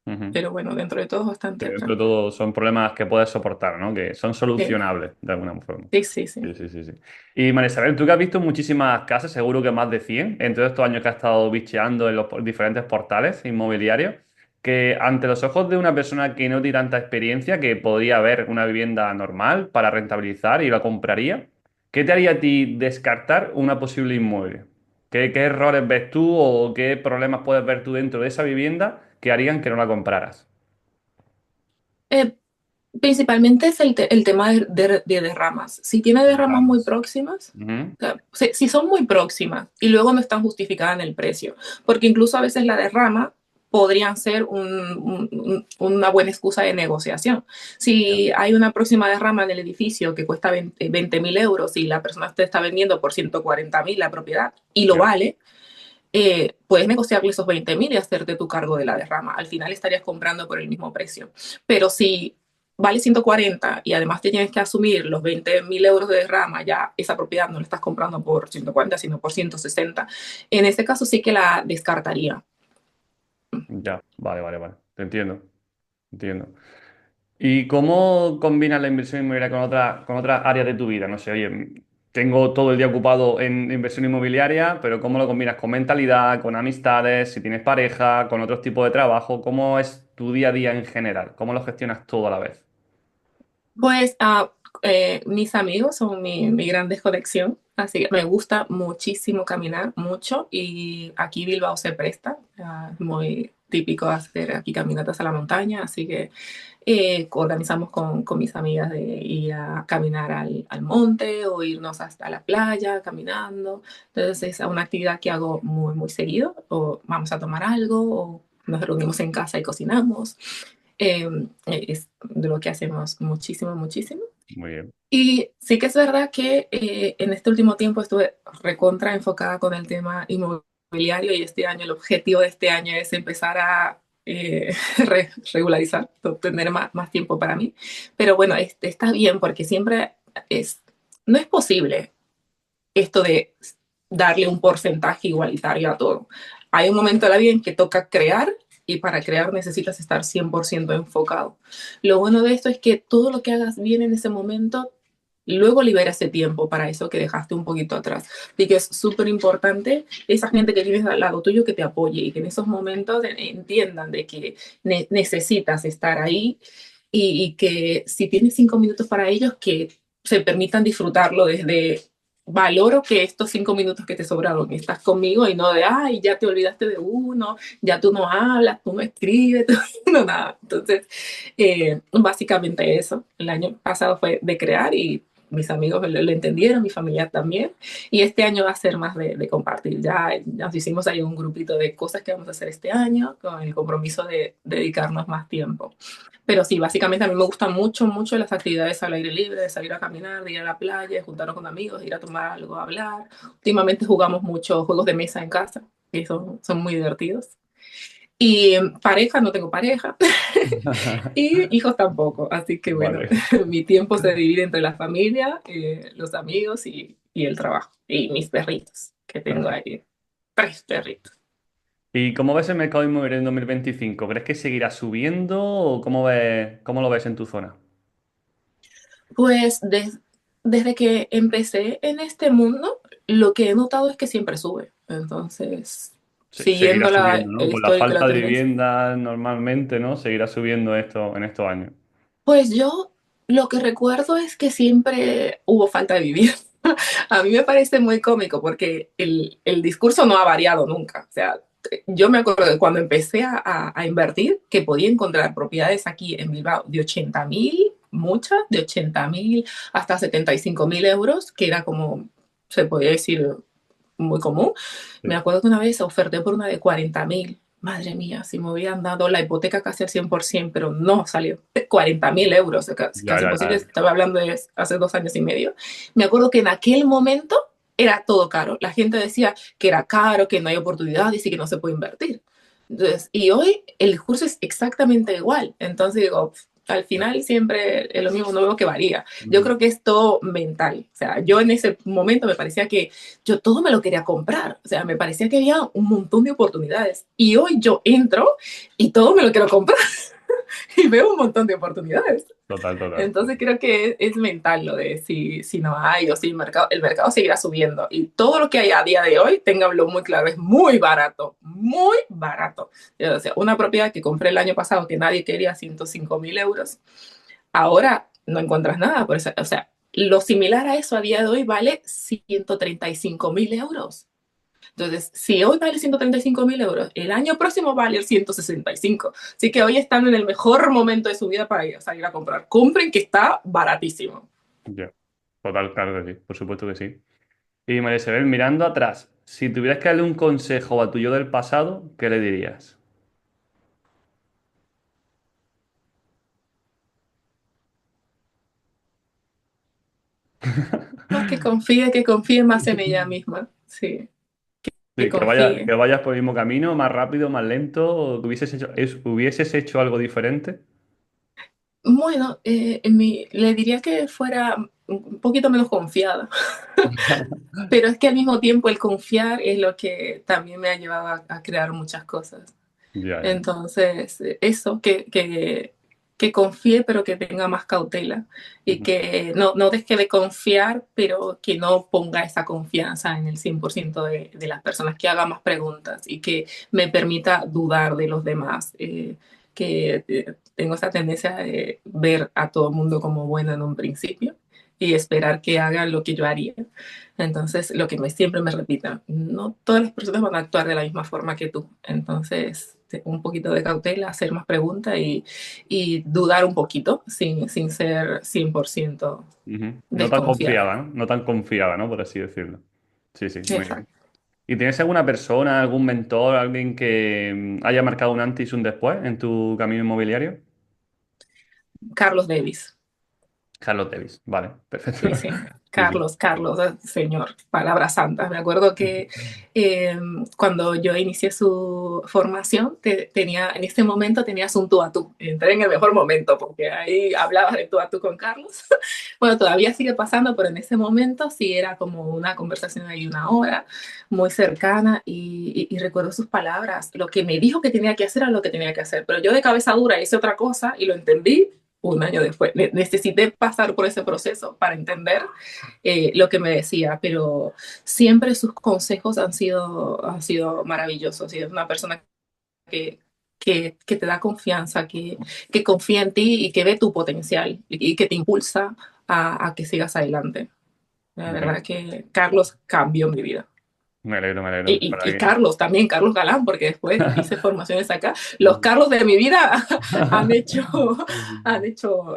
Ujú. Pero bueno, dentro de todo es Que bastante dentro de tranquilo. todo son problemas que puedes soportar, ¿no? Que son Sí, solucionables de alguna forma. sí, sí, sí. Sí, sí, sí, sí. Y María Isabel, tú que has visto muchísimas casas, seguro que más de 100 en todos estos años que has estado bicheando en los diferentes portales inmobiliarios, que ante los ojos de una persona que no tiene tanta experiencia, que podría ver una vivienda normal para rentabilizar y la compraría, ¿qué te haría a ti descartar una posible inmueble? ¿Qué errores ves tú o qué problemas puedes ver tú dentro de esa vivienda que harían que no la compraras? Eh, Principalmente es el tema de derramas. Si tiene derramas muy Derramas. próximas, Ujú. o sea, si son muy próximas y luego no están justificadas en el precio, porque incluso a veces la derrama podrían ser una buena excusa de negociación. Ya, Si hay una próxima derrama en el edificio que cuesta 20.000 euros y la persona te está vendiendo por 140.000 la propiedad y lo ya, vale, puedes negociarle esos 20.000 y hacerte tu cargo de la derrama. Al final estarías comprando por el mismo precio. Pero si vale 140 y además te tienes que asumir los 20.000 euros de derrama, ya esa propiedad no la estás comprando por 140, sino por 160. En ese caso sí que la descartaría. ya. Vale, vale, vale. Te entiendo, entiendo. ¿Y cómo combinas la inversión inmobiliaria con otras áreas de tu vida? No sé, oye, tengo todo el día ocupado en inversión inmobiliaria, pero ¿cómo lo combinas con mentalidad, con amistades, si tienes pareja, con otros tipos de trabajo? ¿Cómo es tu día a día en general? ¿Cómo lo gestionas todo a la vez? Pues mis amigos son mi gran desconexión, así que me gusta muchísimo caminar, mucho, y aquí Bilbao se presta, es muy típico hacer aquí caminatas a la montaña, así que organizamos con mis amigas de ir a caminar al monte o irnos hasta la playa caminando. Entonces es una actividad que hago muy, muy seguido, o vamos a tomar algo, o nos reunimos en casa y cocinamos. Es de lo que hacemos muchísimo, muchísimo. Muy bien. Y sí que es verdad que en este último tiempo estuve recontra enfocada con el tema inmobiliario y este año, el objetivo de este año es empezar a regularizar, tener más tiempo para mí. Pero bueno, está bien porque siempre es, no es posible esto de darle un porcentaje igualitario a todo. Hay un momento de la vida en que toca crear y para crear necesitas estar 100% enfocado. Lo bueno de esto es que todo lo que hagas bien en ese momento, luego libera ese tiempo para eso que dejaste un poquito atrás. Y que es súper importante esa gente que tienes al lado tuyo que te apoye y que en esos momentos entiendan de que necesitas estar ahí y que si tienes 5 minutos para ellos, que se permitan disfrutarlo desde valoro que estos 5 minutos que te sobraron estás conmigo y no de, ay, ya te olvidaste de uno, ya tú no hablas, tú no escribes, tú no nada. Entonces, básicamente eso. El año pasado fue de crear y mis amigos lo entendieron, mi familia también. Y este año va a ser más de compartir. Ya nos hicimos ahí un grupito de cosas que vamos a hacer este año con el compromiso de dedicarnos más tiempo. Pero sí, básicamente a mí me gustan mucho, mucho las actividades al aire libre, de salir a caminar, de ir a la playa, de juntarnos con amigos, de ir a tomar algo, a hablar. Últimamente jugamos muchos juegos de mesa en casa, que son muy divertidos. Y pareja, no tengo pareja. Y hijos tampoco. Así que bueno, Vale. mi tiempo se divide entre la familia, los amigos y el trabajo. Y mis perritos, que tengo Perfecto. ahí. 3 perritos. ¿Y cómo ves el mercado inmobiliario en 2025? ¿Crees que seguirá subiendo o cómo lo ves en tu zona? Pues desde que empecé en este mundo, lo que he notado es que siempre sube. Entonces, Seguirá siguiendo subiendo, ¿no? el Por la histórico, falta la de tendencia, vivienda normalmente, ¿no? Seguirá subiendo esto en estos años. pues yo lo que recuerdo es que siempre hubo falta de vivienda. A mí me parece muy cómico porque el discurso no ha variado nunca. O sea, yo me acuerdo de cuando empecé a invertir que podía encontrar propiedades aquí en Bilbao de 80.000, muchas, de 80.000 hasta 75.000 euros, que era como, se podía decir, muy común. Me Sí. acuerdo que una vez oferté por una de 40.000. Madre mía, si me hubieran dado la hipoteca casi al 100%, pero no salió. 40.000 euros, Ya, casi ya, imposible. ya. Estaba hablando de hace 2 años y medio. Me acuerdo que en aquel momento era todo caro. La gente decía que era caro, que no hay oportunidades y que no se puede invertir. Entonces, y hoy el discurso es exactamente igual. Entonces digo, al final siempre es lo mismo, no veo que varía. Yo Ujú. creo que es todo mental. O sea, yo en ese momento me parecía que yo todo me lo quería comprar. O sea, me parecía que había un montón de oportunidades. Y hoy yo entro y todo me lo quiero comprar y veo un montón de oportunidades. Total, total. Entonces creo que es mental lo de si no hay o si el mercado seguirá subiendo. Y todo lo que hay a día de hoy, ténganlo muy claro, es muy barato, muy barato. O sea, una propiedad que compré el año pasado que nadie quería, 105.000 euros, ahora no encuentras nada por eso. O sea, lo similar a eso a día de hoy vale 135.000 euros. Entonces, si hoy vale 135.000 euros, el año próximo vale el 165. Así que hoy están en el mejor momento de su vida para ir, salir a comprar. Compren que está baratísimo. Ya. Total, claro que sí. Por supuesto que sí. Y María Isabel, mirando atrás, si tuvieras que darle un consejo a tu yo del pasado, ¿qué le dirías? No, que confíe más en ella misma, sí, que Sí, que confíe. vayas por el mismo camino, más rápido, más lento, o que hubieses hecho algo diferente. Bueno, le diría que fuera un poquito menos confiada, pero es que al mismo tiempo el confiar es lo que también me ha llevado a crear muchas cosas. Ya, ya. Entonces, eso, que confíe, pero que tenga más cautela y Ujú, que no deje de confiar, pero que no ponga esa confianza en el 100% de las personas, que haga más preguntas y que me permita dudar de los demás. Que tengo esa tendencia de ver a todo el mundo como bueno en un principio y esperar que hagan lo que yo haría. Entonces, lo que siempre me repita, no todas las personas van a actuar de la misma forma que tú. Entonces, un poquito de cautela, hacer más preguntas y dudar un poquito sin ser 100% ujú. No tan desconfiada. confiada, ¿no? No tan confiada, ¿no? Por así decirlo. Sí, sí, muy bien. Exacto. ¿Y tienes alguna persona, algún mentor, alguien que haya marcado un antes y un después en tu camino inmobiliario? Carlos Davis. Carlos Davis, vale, perfecto. Sí, sí. Sí, sí. Carlos, señor, palabras santas. Me acuerdo que eh, cuando yo inicié su formación, en ese momento tenías un tú a tú. Entré en el mejor momento porque ahí hablabas de tú a tú con Carlos. Bueno, todavía sigue pasando, pero en ese momento sí era como una conversación de una hora, muy cercana y recuerdo sus palabras. Lo que me dijo que tenía que hacer era lo que tenía que hacer, pero yo de cabeza dura hice otra cosa y lo entendí un año después. Necesité pasar por ese proceso para entender lo que me decía, pero siempre sus consejos han sido maravillosos. Y es una persona que, que te da confianza, que confía en ti y que ve tu potencial y que te impulsa a que sigas adelante. La Bueno, verdad que Carlos cambió mi vida. me alegro, para Y que... Carlos también, Carlos Galán, porque después hice formaciones acá. Los Carlos de mi vida han hecho, han hecho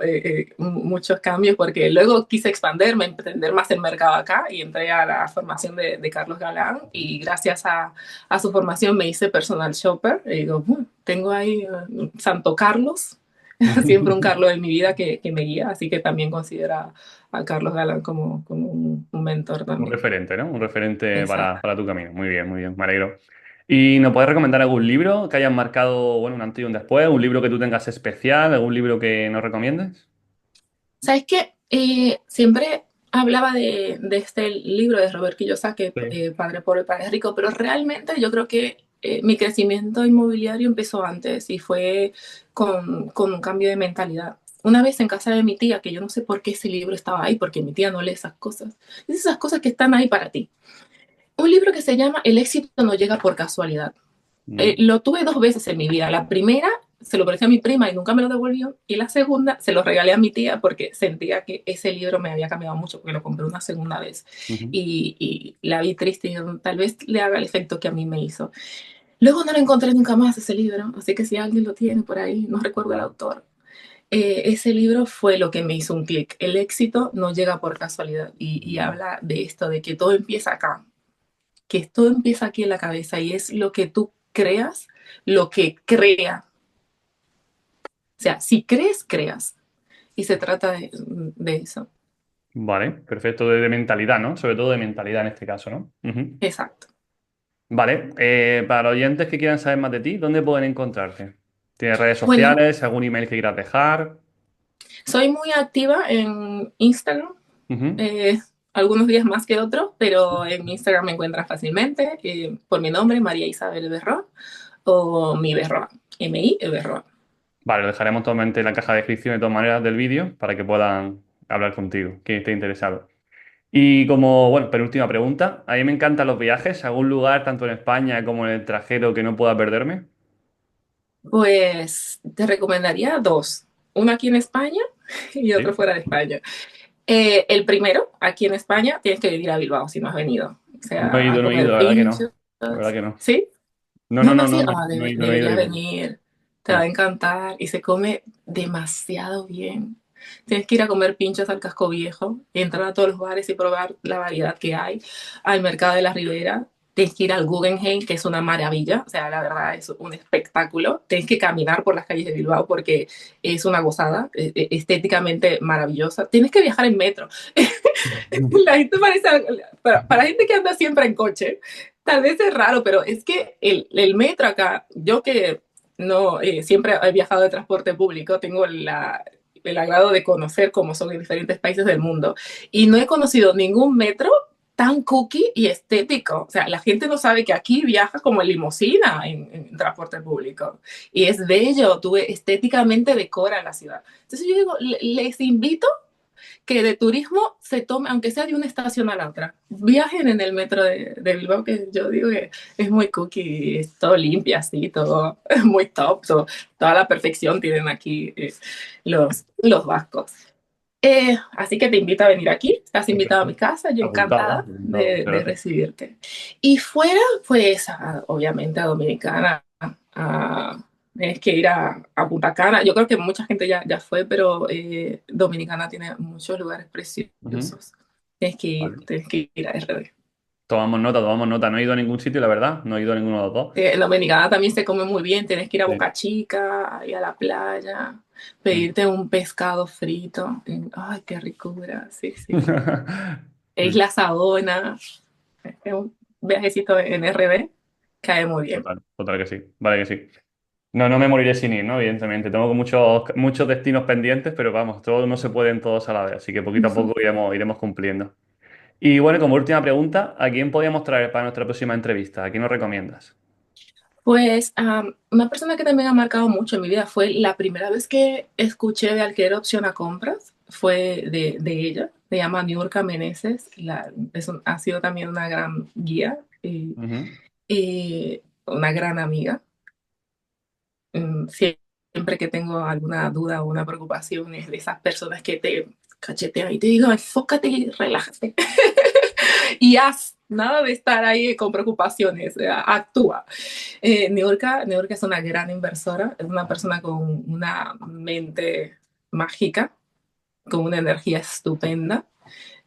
muchos cambios porque luego quise expandirme, entender más el mercado acá y entré a la formación de Carlos Galán y gracias a su formación me hice personal shopper y digo, tengo ahí Santo Carlos, siempre un Carlos en mi vida que me guía, así que también considera a Carlos Galán como un mentor Un también. referente, ¿no? Un referente Exacto. para tu camino. Muy bien, me alegro. ¿Y nos puedes recomendar algún libro que hayas marcado, bueno, un antes y un después? ¿Un libro que tú tengas especial? ¿Algún libro que nos recomiendes? ¿Sabes qué? Siempre hablaba de este libro de Robert Kiyosaki, Sí. Padre Pobre, Padre Rico, pero realmente yo creo que mi crecimiento inmobiliario empezó antes y fue con un cambio de mentalidad. Una vez en casa de mi tía, que yo no sé por qué ese libro estaba ahí, porque mi tía no lee esas cosas, es esas cosas que están ahí para ti. Un libro que se llama El éxito no llega por casualidad. Mm, Lo tuve dos veces en mi vida. La primera se lo presté a mi prima y nunca me lo devolvió. Y la segunda se lo regalé a mi tía porque sentía que ese libro me había cambiado mucho porque lo compré una segunda vez. ujú. Y la vi triste y tal vez le haga el efecto que a mí me hizo. Luego no lo encontré nunca más ese libro, así que si alguien lo tiene por ahí, no recuerdo el autor. Ese libro fue lo que me hizo un clic. El éxito no llega por casualidad y habla de esto, de que todo empieza acá, que todo empieza aquí en la cabeza y es lo que tú creas, lo que crea. O sea, si crees, creas. Y se trata de eso. Vale, perfecto. De mentalidad, ¿no? Sobre todo de mentalidad en este caso, ¿no? Ujú. Exacto. Vale, para los oyentes que quieran saber más de ti, ¿dónde pueden encontrarte? ¿Tienes redes Bueno, sociales? ¿Algún email que quieras dejar? soy muy activa en Instagram, Ujú. eh, algunos días más que otros, pero en Instagram me encuentras fácilmente por mi nombre, María Isabel Berroa, o mi Berroa, M-I Berroa. Vale, lo dejaremos totalmente en la caja de descripción de todas maneras del vídeo para que puedan hablar contigo, quien esté interesado. Y como, bueno, penúltima pregunta, a mí me encantan los viajes, ¿algún lugar tanto en España como en el extranjero que no pueda perderme? Pues te recomendaría dos, uno aquí en España y otro Sí. fuera de España. El primero, aquí en España, tienes que venir a Bilbao si no has venido. O sea, a No he ido, comer la verdad que no. pinchos. La verdad que no. ¿Sí? No, No, no, no, no, sí. no, no, Ah, no he ido, deberías digo. venir. Te va Mm. a encantar y se come demasiado bien. Tienes que ir a comer pinchos al Casco Viejo, entrar a todos los bares y probar la variedad que hay, al mercado de la Ribera. Tienes que ir al Guggenheim, que es una maravilla, o sea, la verdad es un espectáculo. Tienes que caminar por las calles de Bilbao porque es una gozada, estéticamente maravillosa. Tienes que viajar en metro. La gente parece, para gente que anda siempre en coche, tal vez es raro, pero es que el metro acá, yo que no siempre he viajado de transporte público, tengo el agrado de conocer cómo son en diferentes países del mundo y no he conocido ningún metro tan cookie y estético. O sea, la gente no sabe que aquí viaja como en limusina en transporte público y es bello, tú estéticamente decora la ciudad. Entonces yo digo, les invito que de turismo se tome, aunque sea de una estación a la otra. Viajen en el metro de Bilbao, que yo digo que es muy cookie, es todo limpio, así, todo muy top, toda la perfección tienen aquí los vascos. Así que te invito a venir aquí, estás invitado a Perfecto. mi casa, yo Apuntado, encantada apuntado. de Gracias. recibirte. Y fuera, pues, obviamente a Dominicana, tienes que ir a Punta Cana. Yo creo que mucha gente ya fue, pero Dominicana tiene muchos lugares Ujú. preciosos. Vale. Tienes que ir a RD. Tomamos nota, tomamos nota. No he ido a ningún sitio, la verdad. No he ido a ninguno de los dos. En Dominicana también se come muy bien, tienes que ir a Sí. Boca Chica, ir a la playa, Mm. pedirte un pescado frito. Ay, qué ricura, sí, sí. Isla Saona, es un viajecito en RD, cae muy bien. Total, total que sí. Vale que sí. No, no me moriré sin ir, ¿no? Evidentemente. Tengo muchos destinos pendientes, pero vamos, todos no se pueden todos a la vez. Así que poquito a poco iremos cumpliendo. Y bueno, como última pregunta, ¿a quién podríamos traer para nuestra próxima entrevista? ¿A quién nos recomiendas? Pues una persona que también ha marcado mucho en mi vida fue la primera vez que escuché de alquiler opción a compras, fue de ella, se llama Niurka Meneses, ha sido también una gran guía Ujú. y una gran amiga. Siempre que tengo alguna duda o una preocupación es de esas personas que te cachetean y te digo, enfócate y relájate y haz. Nada de estar ahí con preocupaciones, actúa. Niurka es una gran inversora, es una persona con una mente mágica, con una energía estupenda.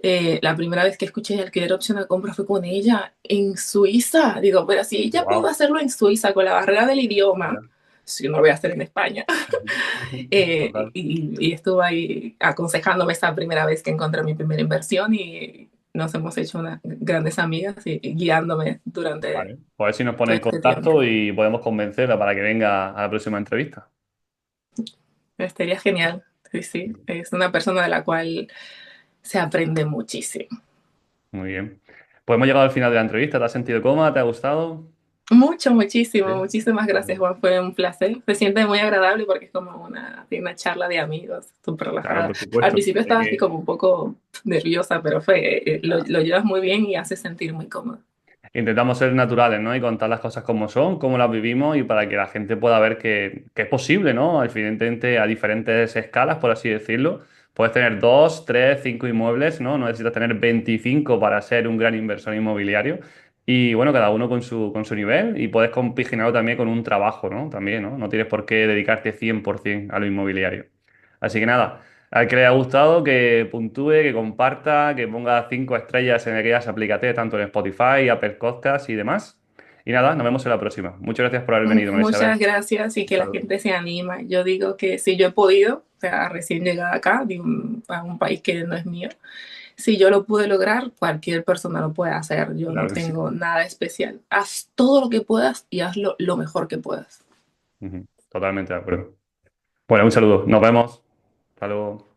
La primera vez que escuché alquiler opción a compra fue con ella en Suiza. Digo, pero si ella pudo Wow. hacerlo en Suiza con la barrera del idioma, Vaya. si no lo voy a hacer en España. Total. Y estuvo ahí aconsejándome esa primera vez que encontré mi primera inversión y nos hemos hecho unas grandes amigas y guiándome durante Vale. Pues a ver si nos pone todo en este tiempo. contacto y podemos convencerla para que venga a la próxima entrevista. Estaría genial. Sí, sí. Es una persona de la cual se aprende muchísimo. Muy bien. Pues hemos llegado al final de la entrevista. ¿Te has sentido cómoda? ¿Te ha gustado? Mucho, muchísimo. Sí. Muchísimas gracias, Bueno, Juan. Fue un placer. Se siente muy agradable porque es como una charla de amigos, súper claro, relajada. por Al supuesto. principio Hay estaba así que... como un poco nerviosa, pero lo llevas muy bien y hace sentir muy cómodo. Intentamos ser naturales, ¿no? Y contar las cosas como son, cómo las vivimos y para que la gente pueda ver que es posible, ¿no? Evidentemente a diferentes escalas, por así decirlo. Puedes tener dos, tres, cinco inmuebles, ¿no? No necesitas tener 25 para ser un gran inversor inmobiliario. Y bueno, cada uno con su nivel y puedes compaginarlo también con un trabajo, ¿no? También, ¿no? No tienes por qué dedicarte 100% a lo inmobiliario. Así que nada. Al que le haya gustado, que puntúe, que comparta, que ponga 5 estrellas en aquellas aplicaciones, tanto en Spotify, Apple Podcasts y demás. Y nada, nos vemos en la próxima. Muchas gracias por haber venido, María Isabel. Muchas gracias y que la Saludos. gente se anima. Yo digo que si yo he podido, o sea, recién llegada acá, a un país que no es mío, si yo lo pude lograr, cualquier persona lo puede hacer. Yo no Claro que sí. tengo nada especial. Haz todo lo que puedas y hazlo lo mejor que puedas. Ujú. Totalmente de acuerdo. Bueno, un saludo. Nos vemos. Hasta luego.